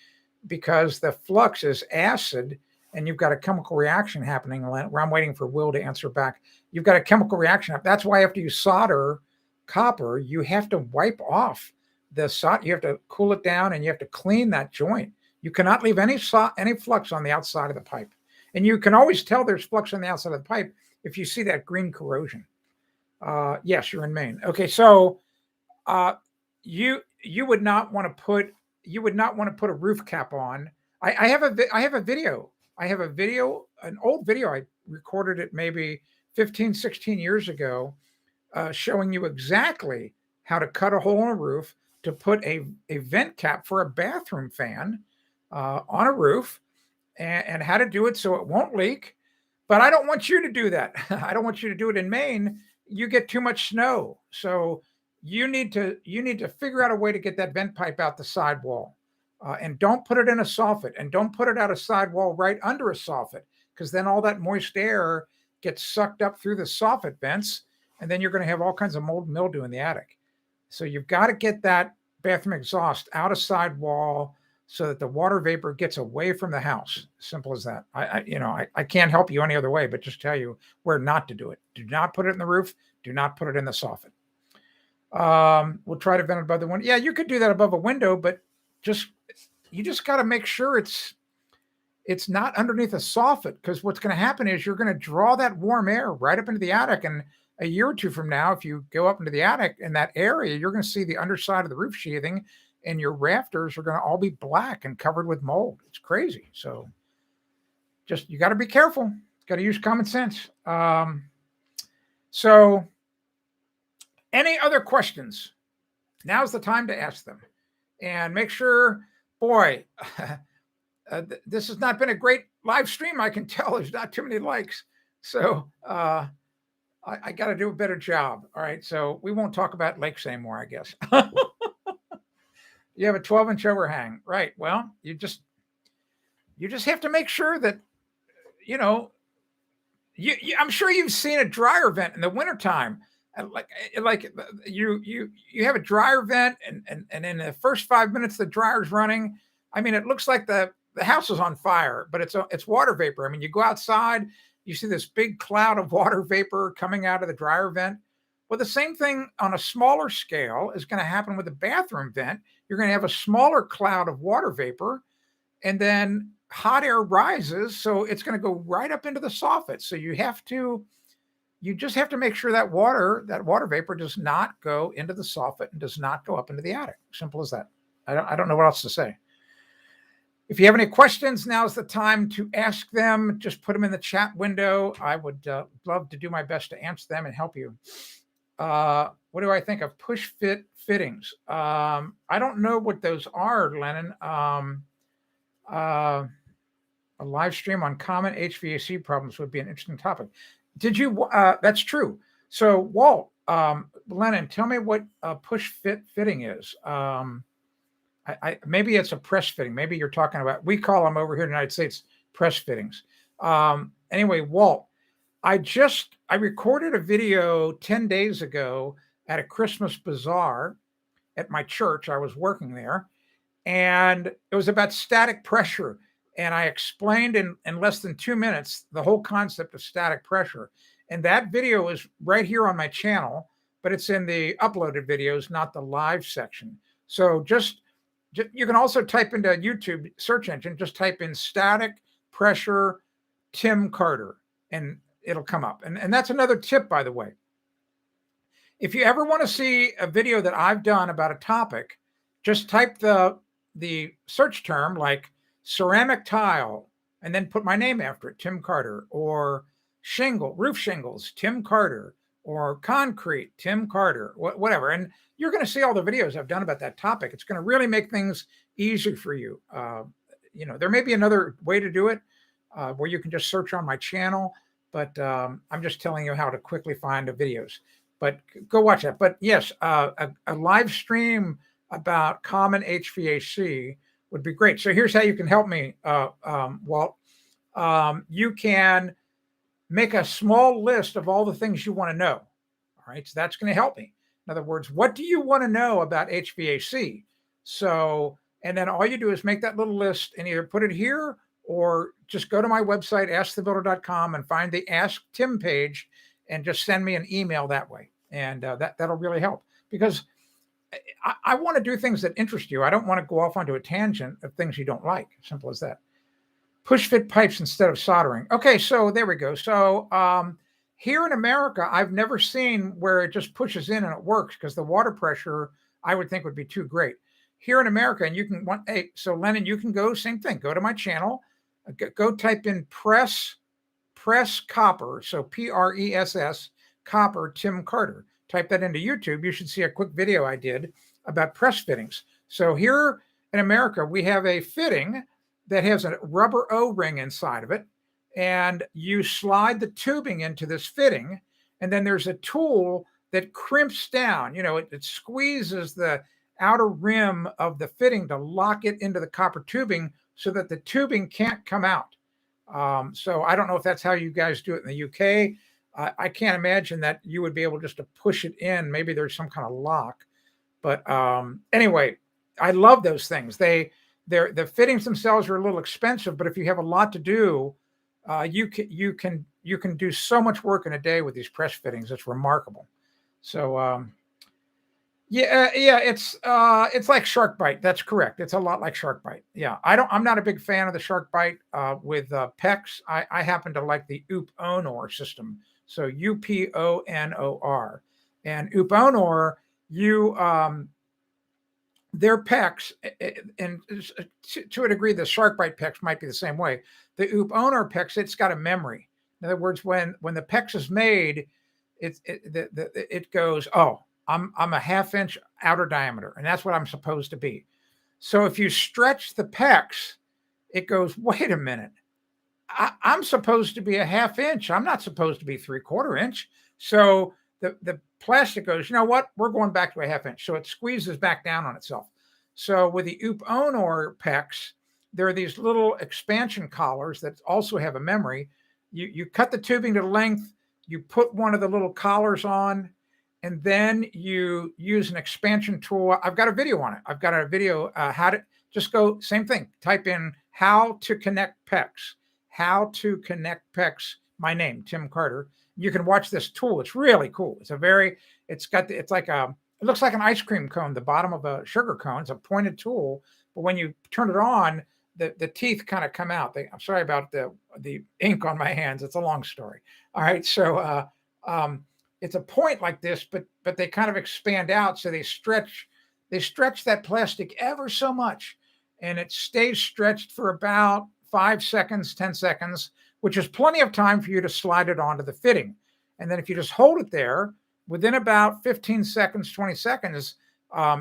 flux is acid and you've got a chemical reaction happening. I'm waiting for Will to answer back. You've got a chemical reaction. That's why after you solder copper, you have to wipe off the solder. You have to cool it down and you have to clean that joint. You cannot leave any flux on the outside of the pipe. And you can always tell there's flux on the outside of the pipe if you see that green corrosion. Yes, you're in Maine. Okay, so you would not want to put a roof cap on. I have a video. An old video. I recorded it maybe 15, 16 years ago, showing you exactly how to cut a hole in a roof to put a vent cap for a bathroom fan on a roof, and how to do it so it won't leak. But I don't want you to do that. I don't want you to do it in Maine. You get too much snow. So you need to figure out a way to get that vent pipe out the sidewall. And don't put it in a soffit, and don't put it out a sidewall right under a soffit, because then all that moist air gets sucked up through the soffit vents, and then you're going to have all kinds of mold and mildew in the attic. So you've got to get that bathroom exhaust out of sidewall so that the water vapor gets away from the house. Simple as that. I can't help you any other way, but just tell you where not to do it. Do not put it in the roof. Do not put it in the soffit. We'll try to vent it above the window. Yeah, you could do that above a window, but you just got to make sure it's not underneath a soffit, because what's going to happen is you're going to draw that warm air right up into the attic. And a year or two from now, if you go up into the attic in that area, you're going to see the underside of the roof sheathing, and your rafters are going to all be black and covered with mold. It's crazy. So you got to be careful. Got to use common sense. So any other questions? Now's the time to ask them, and make sure, boy, this has not been a great live stream. I can tell there's not too many likes. So I got to do a better job. All right. So we won't talk about lakes anymore, I guess. You have a 12-inch overhang, right? Well, you just have to make sure that, I'm sure you've seen a dryer vent in the wintertime. Like you have a dryer vent, and in the first 5 minutes the dryer's running. I mean, it looks like the house is on fire, but it's water vapor. I mean, you go outside, you see this big cloud of water vapor coming out of the dryer vent. Well, the same thing on a smaller scale is going to happen with the bathroom vent. You're going to have a smaller cloud of water vapor, and then hot air rises, so it's going to go right up into the soffit. So you just have to make sure that water vapor does not go into the soffit and does not go up into the attic. Simple as that. I don't know what else to say. If you have any questions, now's the time to ask them. Just put them in the chat window. I would love to do my best to answer them and help you. What do I think of push fit fittings? I don't know what those are, Lennon. A live stream on common HVAC problems would be an interesting topic. Did you? That's true. So, Walt, Lennon, tell me what a push fit fitting is. Maybe it's a press fitting. Maybe you're talking about, we call them over here in the United States press fittings. Anyway, Walt, I recorded a video 10 days ago at a Christmas bazaar at my church. I was working there, and it was about static pressure. And I explained in less than 2 minutes the whole concept of static pressure. And that video is right here on my channel, but it's in the uploaded videos, not the live section. So you can also type into YouTube search engine, just type in static pressure Tim Carter, and it'll come up. And that's another tip, by the way. If you ever want to see a video that I've done about a topic, just type the search term like ceramic tile, and then put my name after it, Tim Carter, or roof shingles, Tim Carter, or concrete, Tim Carter, whatever. And you're going to see all the videos I've done about that topic. It's going to really make things easier for you. There may be another way to do it where you can just search on my channel, but I'm just telling you how to quickly find the videos. But go watch that. But yes, a live stream about common HVAC would be great. So here's how you can help me, Walt. You can make a small list of all the things you want to know. All right, so that's going to help me. In other words, what do you want to know about HVAC? So, and then all you do is make that little list and either put it here or just go to my website, askthebuilder.com, and find the Ask Tim page and just send me an email that way. And that'll really help, because I want to do things that interest you. I don't want to go off onto a tangent of things you don't like. Simple as that. Push fit pipes instead of soldering. Okay, so there we go. So here in America, I've never seen where it just pushes in and it works, because the water pressure I would think would be too great. Here in America, and so Lennon, you can go, same thing, go to my channel, go type in press copper, so PRESS copper Tim Carter. Type that into YouTube. You should see a quick video I did about press fittings. So here in America, we have a fitting that has a rubber O-ring inside of it, and you slide the tubing into this fitting, and then there's a tool that crimps down. It squeezes the outer rim of the fitting to lock it into the copper tubing so that the tubing can't come out. So I don't know if that's how you guys do it in the UK. I can't imagine that you would be able just to push it in. Maybe there's some kind of lock. But anyway, I love those things. They the fittings themselves are a little expensive, but if you have a lot to do, you can do so much work in a day with these press fittings. It's remarkable. So yeah, it's like shark bite. That's correct. It's a lot like shark bite. Yeah, I'm not a big fan of the shark bite with PEX. I happen to like the UPONOR system. So UPONOR, and UPONOR, their PEX, and to a degree, the shark bite PEX might be the same way. The UPONOR PEX, it's got a memory. In other words, when the PEX is made, it goes, oh, I'm a half-inch outer diameter, and that's what I'm supposed to be. So if you stretch the PEX, it goes, wait a minute, I'm supposed to be a half inch. I'm not supposed to be 3/4 inch. So the plastic goes, you know what? We're going back to a half inch. So it squeezes back down on itself. So with the UPONOR PEX, there are these little expansion collars that also have a memory. You cut the tubing to length, you put one of the little collars on, and then you use an expansion tool. I've got a video on it. I've got a video how to just go, same thing. Type in how to connect PEX, how to connect PEX, my name, Tim Carter. You can watch this tool. It's really cool. It's like it looks like an ice cream cone, the bottom of a sugar cone. It's a pointed tool, but when you turn it on, the teeth kind of come out. I'm sorry about the ink on my hands. It's a long story. All right. So, it's a point like this, but they kind of expand out. So they stretch that plastic ever so much, and it stays stretched for about 5 seconds, 10 seconds, which is plenty of time for you to slide it onto the fitting. And then if you just hold it there, within about 15 seconds, 20 seconds,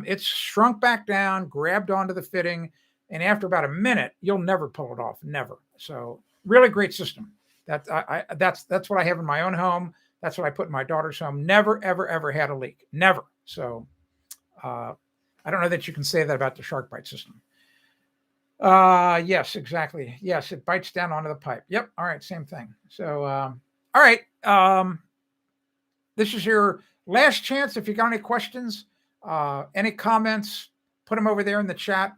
it's shrunk back down, grabbed onto the fitting. And after about a minute, you'll never pull it off. Never. So really great system. That's what I have in my own home. That's what I put in my daughter's home. Never, ever, ever had a leak. Never. So I don't know that you can say that about the shark bite system. Yes, exactly. Yes, it bites down onto the pipe. Yep. All right, same thing. So, all right. This is your last chance. If you got any questions, any comments, put them over there in the chat.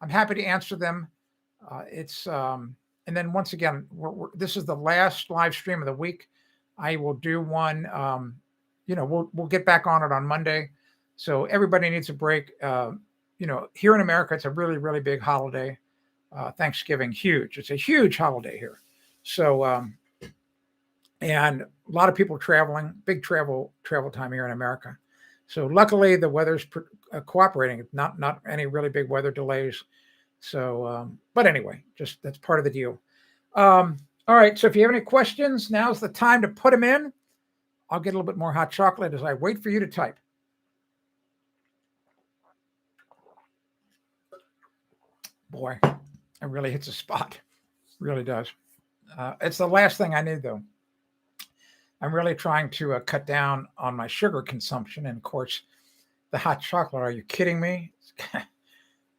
I'm happy to answer them. And then once again, this is the last live stream of the week. I will do one. We'll get back on it on Monday. So everybody needs a break. Here in America, it's a really, really big holiday. Thanksgiving, huge. It's a huge holiday here. So, and a lot of people traveling, big travel time here in America. So luckily the weather's cooperating. Not any really big weather delays. So, but anyway, just that's part of the deal. All right. So if you have any questions, now's the time to put them in. I'll get a little bit more hot chocolate as I wait for you to type. Boy, it really hits a spot. Really does. It's the last thing I need, though. I'm really trying to cut down on my sugar consumption. And of course, the hot chocolate, are you kidding me?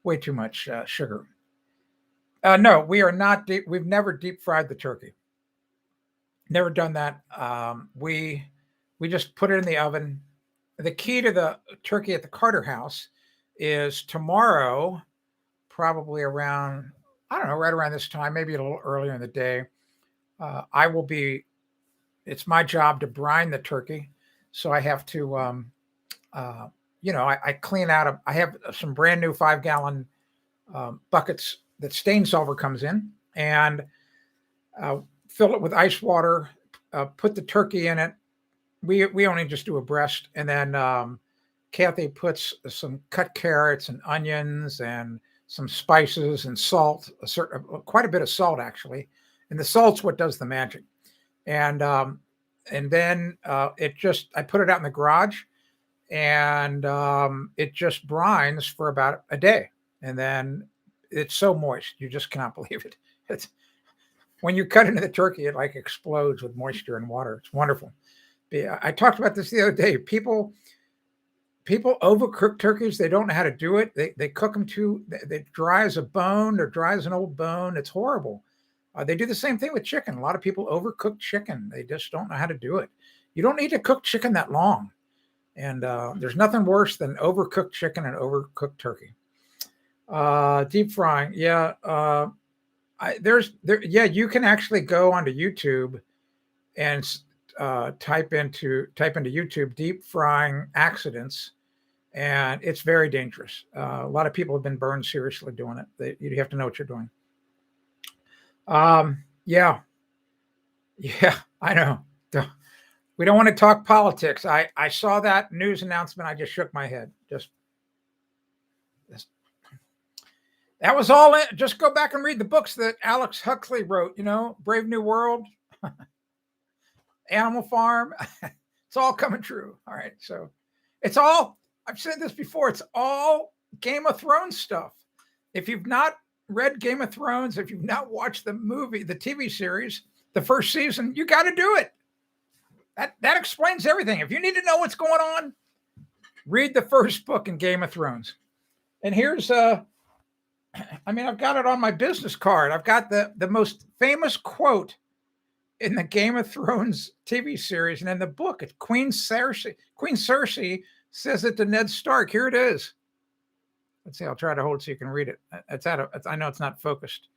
Way too much sugar. No, we are not deep. We've never deep fried the turkey. Never done that. We just put it in the oven. The key to the turkey at the Carter house is tomorrow, probably around, I don't know, right around this time, maybe a little earlier in the day. It's my job to brine the turkey. So I have to, I clean out, I have some brand new 5-gallon buckets that stain solver comes in, and fill it with ice water, put the turkey in it. We only just do a breast. And then Kathy puts some cut carrots and onions and some spices and salt, quite a bit of salt, actually. And the salt's what does the magic. And then I put it out in the garage, and it just brines for about a day. And then it's so moist, you just cannot believe it. It's when you cut into the turkey, it like explodes with moisture and water. It's wonderful. I talked about this the other day. People overcook turkeys. They don't know how to do it. They cook them they dry as a bone or dry as an old bone. It's horrible. They do the same thing with chicken. A lot of people overcook chicken. They just don't know how to do it. You don't need to cook chicken that long. And there's nothing worse than overcooked chicken and overcooked turkey. Deep frying. Yeah. Yeah, you can actually go onto YouTube and type into YouTube deep frying accidents, and it's very dangerous. A lot of people have been burned seriously doing it. You have to know what you're doing. Yeah, yeah, I know. We don't want to talk politics. I saw that news announcement. I just shook my head. Just that was all it. Just go back and read the books that Alex Huxley wrote. Brave New World, Animal Farm. It's all coming true. All right, so it's all. I've said this before. It's all Game of Thrones stuff. If you've not read Game of Thrones, if you've not watched the TV series, the first season, you got to do it. That explains everything. If you need to know what's going on, read the first book in Game of Thrones. And here's I've got it on my business card. I've got the most famous quote in the Game of Thrones TV series and in the book. It's Queen Cersei says it to Ned Stark. Here it is. Let's see. I'll try to hold it so you can read it. I know it's not focused.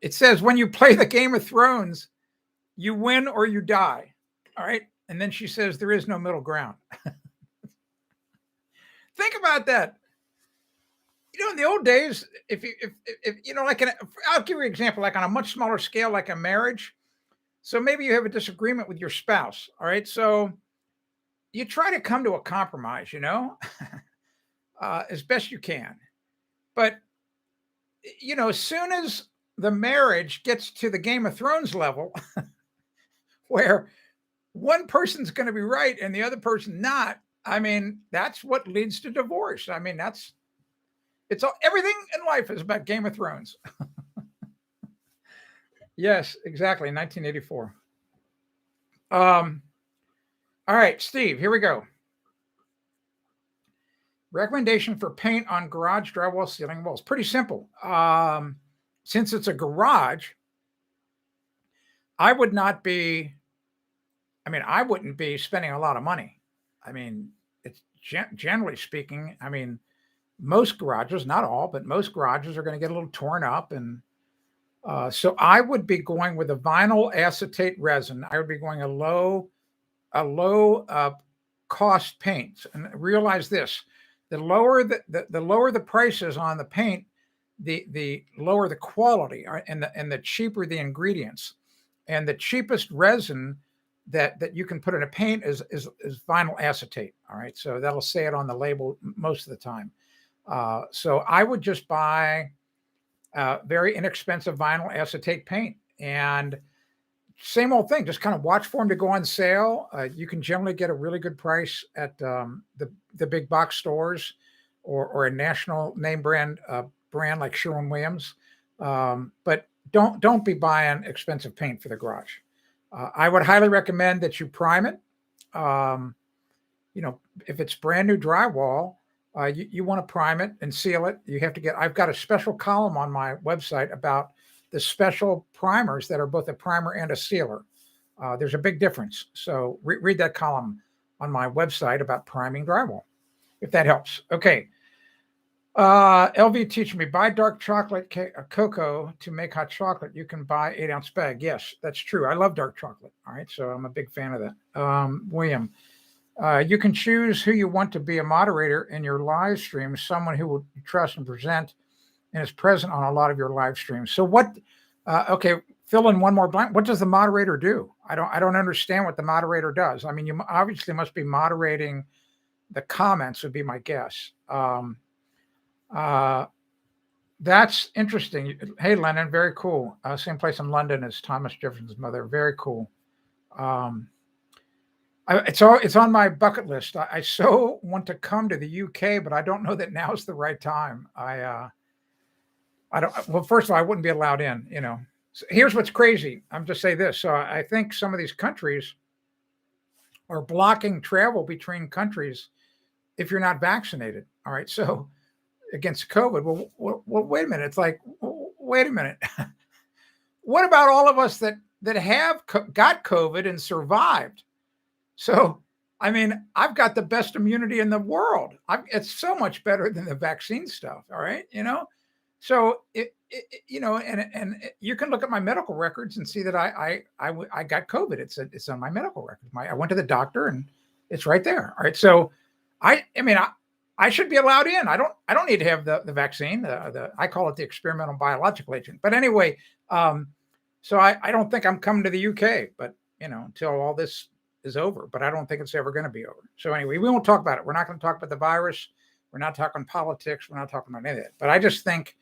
It says, when you play the Game of Thrones, you win or you die. All right. And then she says, there is no middle ground. Think about that. In the old days, if I'll give you an example, like on a much smaller scale, like a marriage. So maybe you have a disagreement with your spouse. All right. So you try to come to a compromise, as best you can. But, as soon as the marriage gets to the Game of Thrones level, where one person's going to be right and the other person not, that's what leads to divorce. Everything in life is about Game of Thrones. Yes, exactly. 1984. All right, Steve, here we go. Recommendation for paint on garage, drywall, ceiling, walls. Pretty simple. Since it's a garage, I wouldn't be spending a lot of money. It's generally speaking, most garages, not all, but most garages are going to get a little torn up. And so I would be going with a vinyl acetate resin. I would be going a low cost paint. And realize this, the lower the prices on the paint, the lower the quality, and the cheaper the ingredients. And the cheapest resin that you can put in a paint is vinyl acetate. All right. So that'll say it on the label most of the time. So I would just buy very inexpensive vinyl acetate paint, and same old thing. Just kind of watch for them to go on sale. You can generally get a really good price at the big box stores or a national name brand like Sherwin-Williams. But don't be buying expensive paint for the garage. I would highly recommend that you prime it. If it's brand new drywall, you want to prime it and seal it. I've got a special column on my website about the special primers that are both a primer and a sealer. There's a big difference. So read that column on my website about priming drywall, if that helps. Okay. LV teaching me, buy dark chocolate cocoa to make hot chocolate. You can buy 8-ounce bag. Yes, that's true. I love dark chocolate. All right. So I'm a big fan of that. William, you can choose who you want to be a moderator in your live stream, someone who will trust and present and is present on a lot of your live streams. So okay, fill in one more blank. What does the moderator do? I don't understand what the moderator does. You obviously must be moderating the comments, would be my guess. That's interesting. Hey, Lennon, very cool. Same place in London as Thomas Jefferson's mother. Very cool. It's on my bucket list. I so want to come to the UK, but I don't know that now's the right time. I don't. Well, first of all, I wouldn't be allowed in. So here's what's crazy. I'm just say this. So I think some of these countries are blocking travel between countries if you're not vaccinated. All right. So against COVID. Well, wait a minute. It's like, wait a minute. What about all of us that have got COVID and survived? So I mean, I've got the best immunity in the world. It's so much better than the vaccine stuff. All right, So you can look at my medical records and see that I got COVID. It's on my medical records. I went to the doctor and it's right there. All right, so I should be allowed in. I don't need to have the vaccine. I call it the experimental biological agent. But anyway, so I don't think I'm coming to the UK, but until all this is over. But I don't think it's ever going to be over. So anyway, we won't talk about it. We're not going to talk about the virus. We're not talking politics. We're not talking about any of that. But I just think,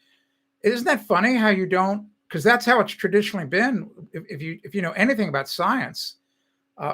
isn't that funny how you don't? Because that's how it's traditionally been. If you know anything about science,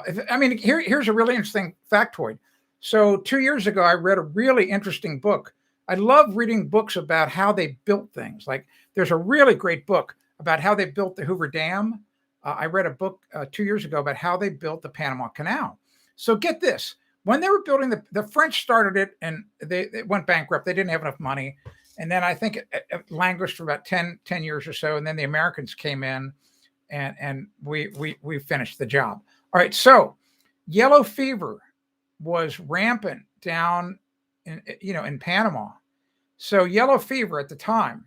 here's a really interesting factoid. So 2 years ago, I read a really interesting book. I love reading books about how they built things. Like there's a really great book about how they built the Hoover Dam. I read a book 2 years ago about how they built the Panama Canal. So get this. When they were building the French started it and they went bankrupt. They didn't have enough money. And then I think it languished for about 10 years or so. And then the Americans came in and we finished the job. All right. So yellow fever was rampant down in Panama. So yellow fever at the time,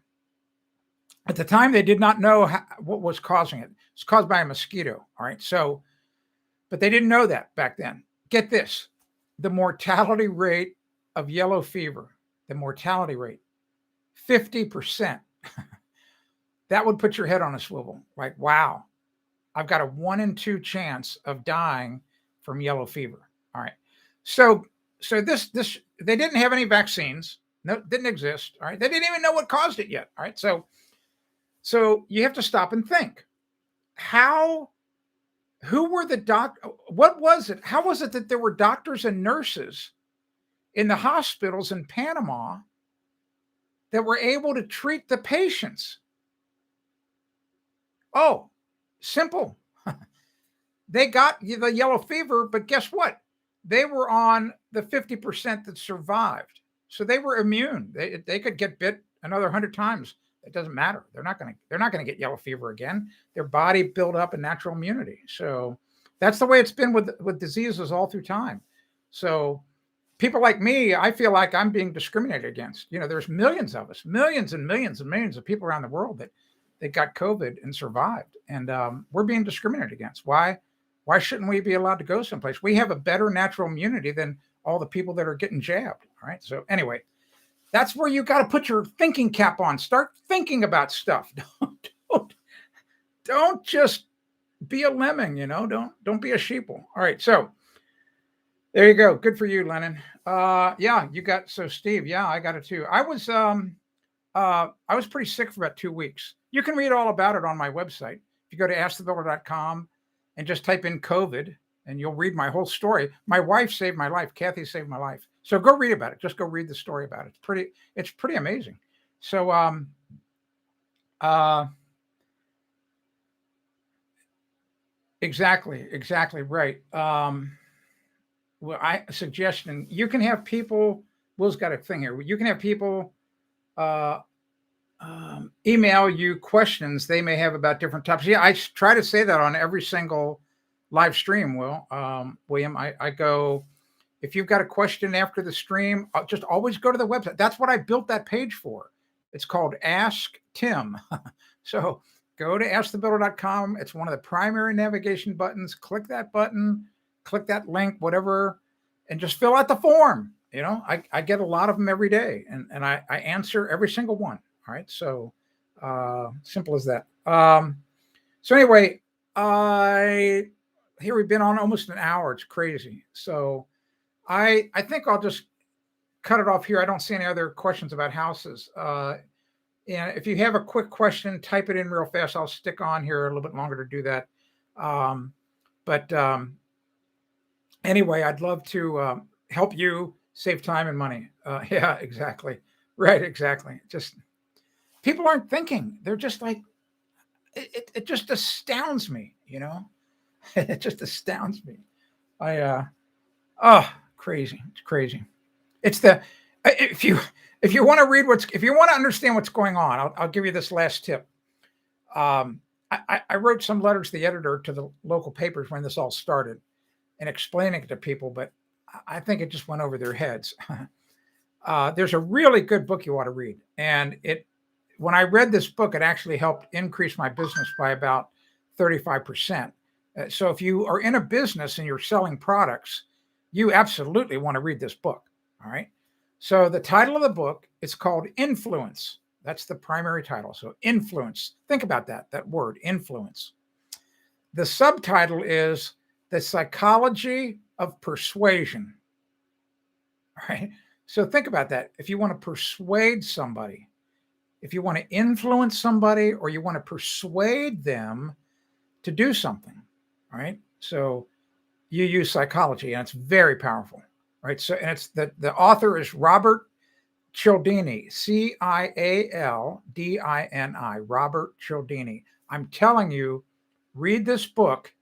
they did not know what was causing it. It's caused by a mosquito. All right. So, but they didn't know that back then. Get this. The mortality rate of yellow fever, 50%. That would put your head on a swivel. Like, wow, I've got a 1 in 2 chance of dying from yellow fever. All right. So this they didn't have any vaccines. No, it didn't exist. All right. They didn't even know what caused it yet. All right. So you have to stop and think. Who were the what was it? How was it that there were doctors and nurses in the hospitals in Panama that were able to treat the patients? Oh, simple. They got the yellow fever, but guess what? They were on the 50% that survived. So they were immune. They could get bit another 100 times. It doesn't matter. They're not going to get yellow fever again. Their body built up a natural immunity. So that's the way it's been with diseases all through time. So people like me, I feel like I'm being discriminated against. There's millions of us, millions and millions and millions of people around the world that got COVID and survived. And we're being discriminated against. Why shouldn't we be allowed to go someplace? We have a better natural immunity than all the people that are getting jabbed. All right. So anyway, that's where you got to put your thinking cap on. Start thinking about stuff. Don't just be a lemming, don't be a sheeple. All right. So there you go. Good for you, Lennon. Yeah, you got, so Steve, yeah, I got it too. I was pretty sick for about 2 weeks. You can read all about it on my website. If you go to askthebuilder.com and just type in COVID and you'll read my whole story. My wife saved my life. Kathy saved my life. So go read about it. Just go read the story about it. It's pretty amazing. So, exactly right. A suggestion, you can have people, Will's got a thing here. You can have people, email you questions they may have about different topics. Yeah, I try to say that on every single live stream, William. I go, if you've got a question after the stream, I'll just always go to the website. That's what I built that page for. It's called Ask Tim. So go to askthebuilder.com. It's one of the primary navigation buttons. Click that button, click that link, whatever, and just fill out the form. I get a lot of them every day, and I answer every single one. All right. So simple as that. So anyway, here we've been on almost an hour. It's crazy. So I think I'll just cut it off here. I don't see any other questions about houses. And if you have a quick question, type it in real fast. I'll stick on here a little bit longer to do that. But anyway, I'd love to help you save time and money. Yeah, exactly. Right, exactly. Just people aren't thinking. They're just like, it just astounds me, It just astounds me. Crazy. It's crazy. It's if you want to understand what's going on, I'll give you this last tip. I wrote some letters to the editor to the local papers when this all started and explaining it to people, but I think it just went over their heads. There's a really good book you ought to read. And when I read this book, it actually helped increase my business by about 35%. So if you are in a business and you're selling products, you absolutely want to read this book. All right. So the title of the book, it's called Influence. That's the primary title. So influence. Think about that word, influence. The subtitle is The Psychology of Persuasion. All right. So think about that. If you want to persuade somebody, if you want to influence somebody, or you want to persuade them to do something, all right? So you use psychology, and it's very powerful, right? So, and it's the author is Robert Cialdini, Cialdini, Robert Cialdini. I'm telling you, read this book,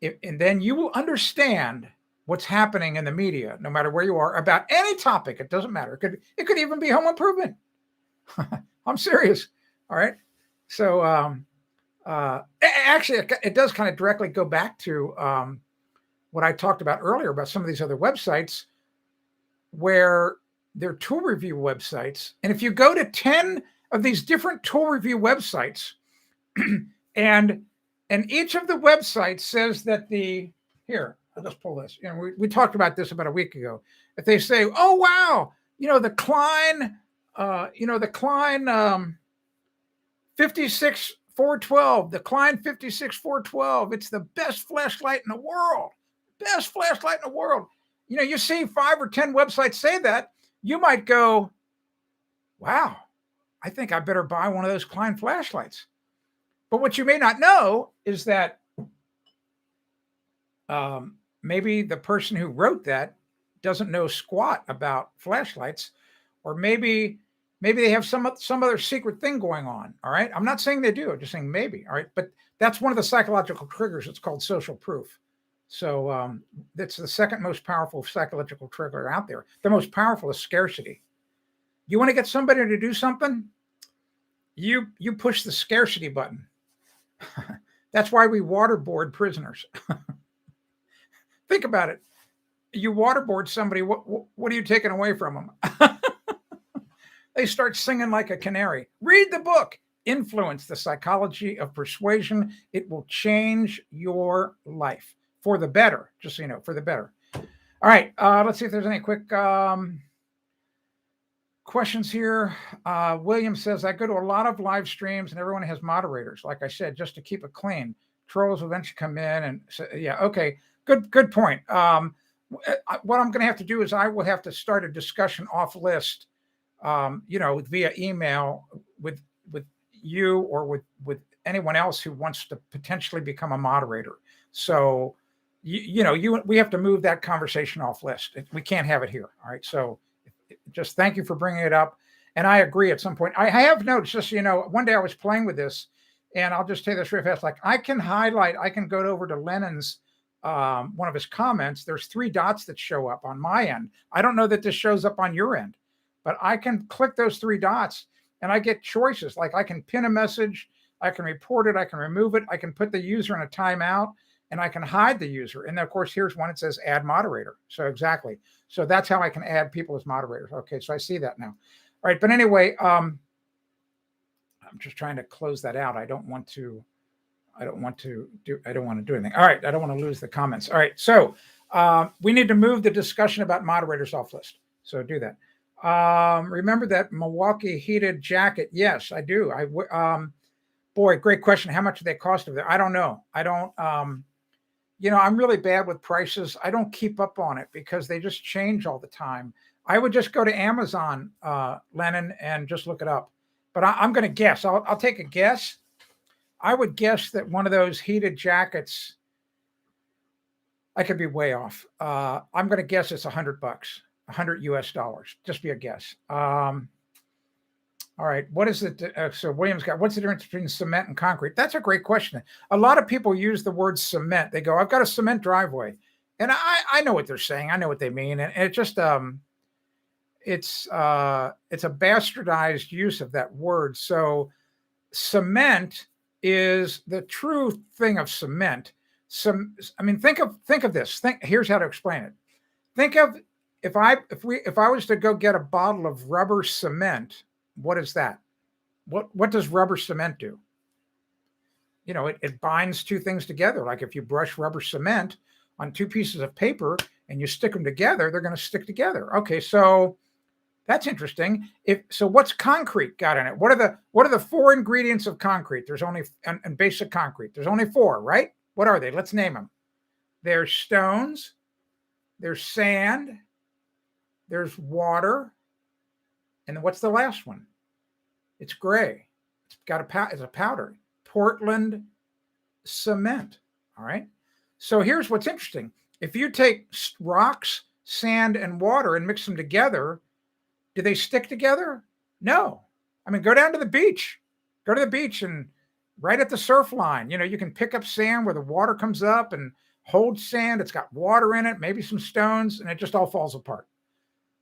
and then you will understand what's happening in the media, no matter where you are, about any topic. It doesn't matter. It could even be home improvement. I'm serious. All right. So actually, it does kind of directly go back to what I talked about earlier about some of these other websites where they're tool review websites. And if you go to 10 of these different tool review websites, and each of the websites says that here, I'll just pull this. You know, we talked about this about a week ago. If they say, oh, wow, the Klein, the Klein 56412, the Klein 56412, it's the best flashlight in the world. Best flashlight in the world. You see 5 or 10 websites say that, you might go, wow, I think I better buy one of those Klein flashlights. But what you may not know is that maybe the person who wrote that doesn't know squat about flashlights, or maybe they have some other secret thing going on. All right. I'm not saying they do. I'm just saying maybe. All right. But that's one of the psychological triggers. It's called social proof. So that's the second most powerful psychological trigger out there. The most powerful is scarcity. You want to get somebody to do something? You push the scarcity button. That's why we waterboard prisoners. Think about it. You waterboard somebody, what are you taking away from them? They start singing like a canary. Read the book, Influence, The Psychology of Persuasion. It will change your life for the better, just so you know, for the better. All right, let's see if there's any quick questions here. William says, I go to a lot of live streams and everyone has moderators, like I said, just to keep it clean. Trolls will eventually come in and say, yeah, okay, good point. What I'm going to have to do is I will have to start a discussion off list, via email with you or with anyone else who wants to potentially become a moderator. So, we have to move that conversation off list. We can't have it here. All right. So just thank you for bringing it up. And I agree at some point. I have noticed, just so one day I was playing with this, and I'll just tell you this real fast. Like I can go over to Lennon's, one of his comments. There's 3 dots that show up on my end. I don't know that this shows up on your end, but I can click those 3 dots and I get choices. Like I can pin a message, I can report it, I can remove it, I can put the user in a timeout, and I can hide the user. And then, of course, here's one that says add moderator. So exactly. So that's how I can add people as moderators. Okay, so I see that now. All right, but anyway, I'm just trying to close that out. I don't want to do anything. All right, I don't want to lose the comments. All right, so we need to move the discussion about moderators off list. So do that. Remember that Milwaukee heated jacket? Yes, I do. Boy, great question. How much do they cost over there? I don't know. I'm really bad with prices. I don't keep up on it because they just change all the time. I would just go to Amazon, Lennon, and just look it up. But I'm going to guess. I'll take a guess. I would guess that one of those heated jackets, I could be way off. I'm going to guess it's $100, $100 US. Just be a guess. All right. What is it? So William's got, what's the difference between cement and concrete? That's a great question. A lot of people use the word cement. They go, I've got a cement driveway. And I know what they're saying. I know what they mean. And it just, it's a bastardized use of that word. So cement is the true thing of cement. Think of this. Here's how to explain it. Think of if I was to go get a bottle of rubber cement, what is that? What does rubber cement do? It binds two things together. Like if you brush rubber cement on two pieces of paper and you stick them together, they're going to stick together. Okay, so that's interesting. What's concrete got in it? What are the four ingredients of concrete? There's only and basic concrete. There's only four, right? What are they? Let's name them. There's stones, there's sand, there's water, and then what's the last one? It's gray. It's a powder. Portland cement. All right. So here's what's interesting. If you take rocks, sand, and water and mix them together, do they stick together? No. I mean, go down to the beach. Go to the beach and right at the surf line, you can pick up sand where the water comes up and hold sand. It's got water in it, maybe some stones, and it just all falls apart.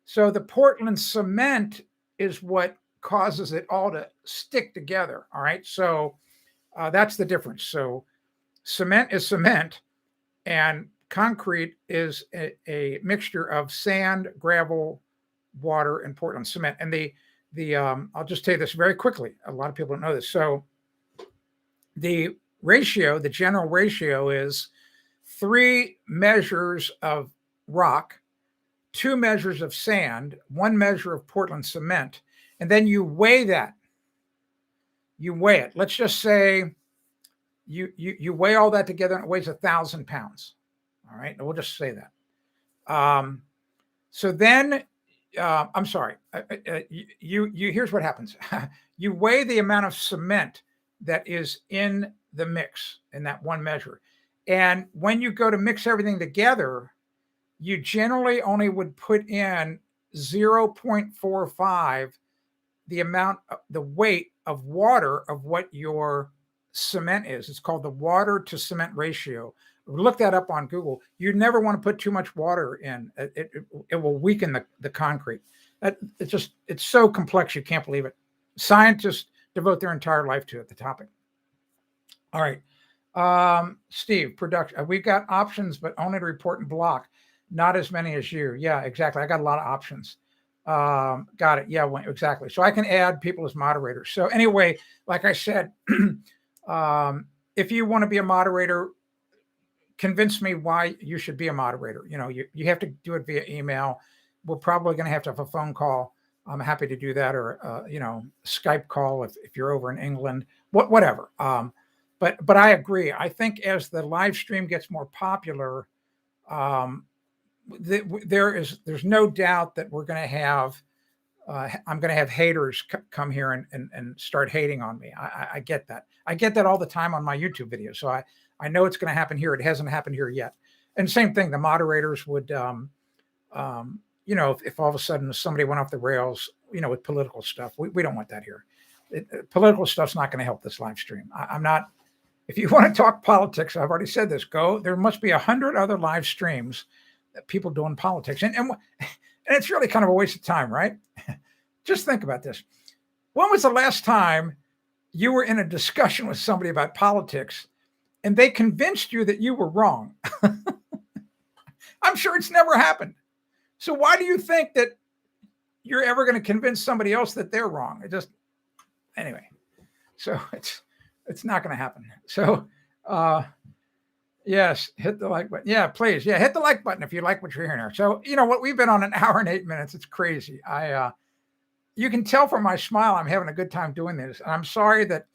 So the Portland cement is what causes it all to stick together. All right. So that's the difference. So cement is cement, and concrete is a mixture of sand, gravel, water, and Portland cement. And I'll just tell you this very quickly. A lot of people don't know this. So the general ratio is 3 measures of rock, 2 measures of sand, 1 measure of Portland cement, and then you weigh that. You weigh it. Let's just say you weigh all that together and it weighs 1,000 pounds. All right. And we'll just say that. So then, I'm sorry. Here's what happens. You weigh the amount of cement that is in the mix in that one measure. And when you go to mix everything together, you generally only would put in 0.45 the weight of water of what your cement is. It's called the water to cement ratio. Look that up on Google. You never want to put too much water in. It will weaken the concrete. It's so complex you can't believe it. Scientists devote their entire life to it, the topic. All right. Steve, production. We've got options, but only to report and block. Not as many as you. Yeah, exactly. I got a lot of options. Got it. Yeah, exactly. So I can add people as moderators. So anyway, like I said, if you want to be a moderator, convince me why you should be a moderator. You have to do it via email. We're probably going to have a phone call. I'm happy to do that, or Skype call if you're over in England. Whatever. But I agree. I think as the live stream gets more popular, there's no doubt that we're going to have I'm going to have haters come here and start hating on me. I get that. I get that all the time on my YouTube videos. So I know it's going to happen here. It hasn't happened here yet. And same thing, the moderators would, if all of a sudden somebody went off the rails, with political stuff, we don't want that here. Political stuff's not going to help this live stream. I'm not. If you want to talk politics, I've already said this. There must be 100 other live streams that people doing politics, and it's really kind of a waste of time, right? Just think about this. When was the last time you were in a discussion with somebody about politics and they convinced you that you were wrong? I'm sure it's never happened. So why do you think that you're ever going to convince somebody else that they're wrong? Anyway, so it's not going to happen. So, yes, hit the like button. Yeah, please. Yeah, hit the like button if you like what you're hearing here. So, we've been on 1 hour and 8 minutes. It's crazy. You can tell from my smile, I'm having a good time doing this. And I'm sorry that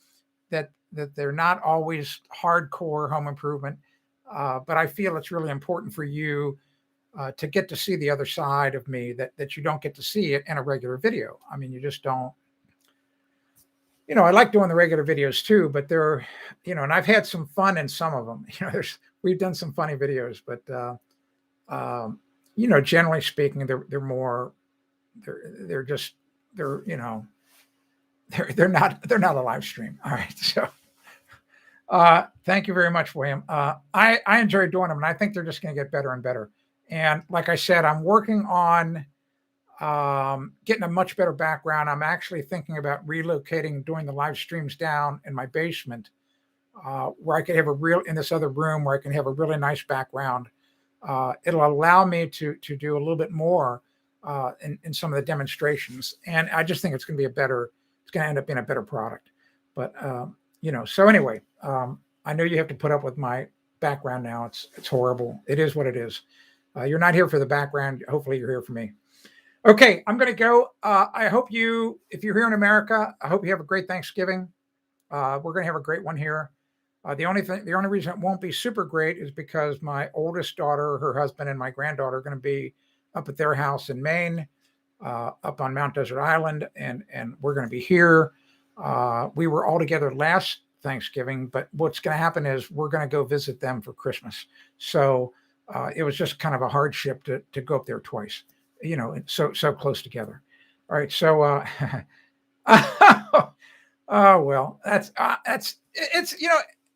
they're not always hardcore home improvement. But I feel it's really important for you to get to see the other side of me that you don't get to see it in a regular video. I mean, you just don't. I like doing the regular videos too, but they're, and I've had some fun in some of them. We've done some funny videos, but generally speaking, they're not a live stream. All right, so thank you very much, William. I enjoy doing them, and I think they're just going to get better and better. And like I said, I'm working on getting a much better background. I'm actually thinking about relocating, doing the live streams down in my basement, where I could have in this other room where I can have a really nice background. it'll allow me to do a little bit more in some of the demonstrations. And I just think it's going to end up being a better product. But, so anyway, I know you have to put up with my background now. It's horrible. It is what it is. You're not here for the background. Hopefully you're here for me. Okay, I'm going to go. I hope if you're here in America, I hope you have a great Thanksgiving. We're going to have a great one here. The only reason it won't be super great is because my oldest daughter, her husband, and my granddaughter are going to be up at their house in Maine, up on Mount Desert Island, and we're going to be here. We were all together last Thanksgiving, but what's going to happen is we're going to go visit them for Christmas. So it was just kind of a hardship to go up there twice, so close together. All right, so oh well, that's it's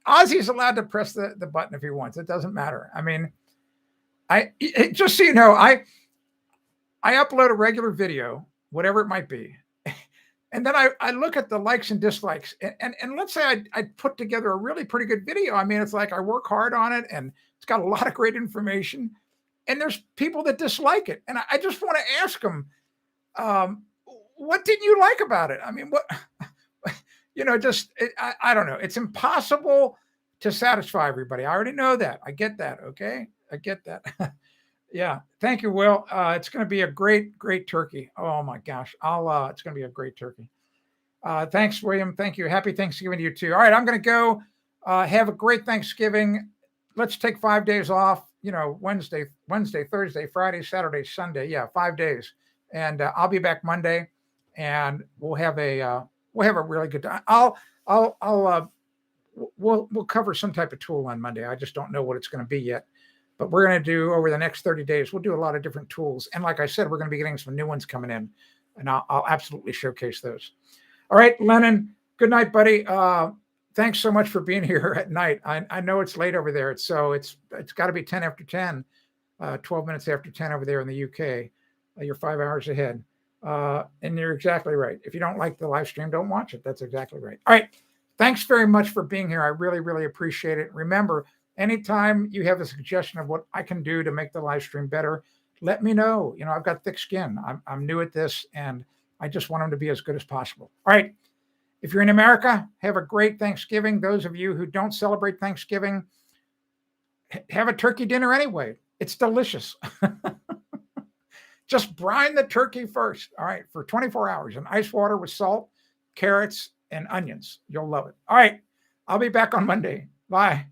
Ozzy's allowed to press the button if he wants. It doesn't matter. I mean, just so you know, I upload a regular video, whatever it might be, and then I look at the likes and dislikes, and let's say I put together a really pretty good video. I mean, it's like I work hard on it, and it's got a lot of great information, and there's people that dislike it, and I just want to ask them, what didn't you like about it? I mean, what? I don't know. It's impossible to satisfy everybody. I already know that. I get that. Okay. I get that. Yeah. Thank you, Will. It's going to be a great, great turkey. Oh my gosh. It's going to be a great turkey. Thanks, William. Thank you. Happy Thanksgiving to you too. All right. I'm going to go, have a great Thanksgiving. Let's take 5 days off, Wednesday, Thursday, Friday, Saturday, Sunday. Yeah. 5 days. And I'll be back Monday, and we'll have a really good time. We'll cover some type of tool on Monday. I just don't know what it's going to be yet, but we're going to do over the next 30 days. We'll do a lot of different tools. And like I said, we're going to be getting some new ones coming in, and I'll absolutely showcase those. All right, Lennon, good night, buddy. Thanks so much for being here at night. I know it's late over there. It's got to be 10 after 10, 12 minutes after 10 over there in the UK. You're 5 hours ahead. And you're exactly right. If you don't like the live stream, don't watch it. That's exactly right. All right. Thanks very much for being here. I really, really appreciate it. Remember, anytime you have a suggestion of what I can do to make the live stream better, let me know. I've got thick skin. I'm new at this, and I just want them to be as good as possible. All right. If you're in America, have a great Thanksgiving. Those of you who don't celebrate Thanksgiving, have a turkey dinner anyway. It's delicious. Just brine the turkey first, all right, for 24 hours in ice water with salt, carrots, and onions. You'll love it. All right, I'll be back on Monday. Bye.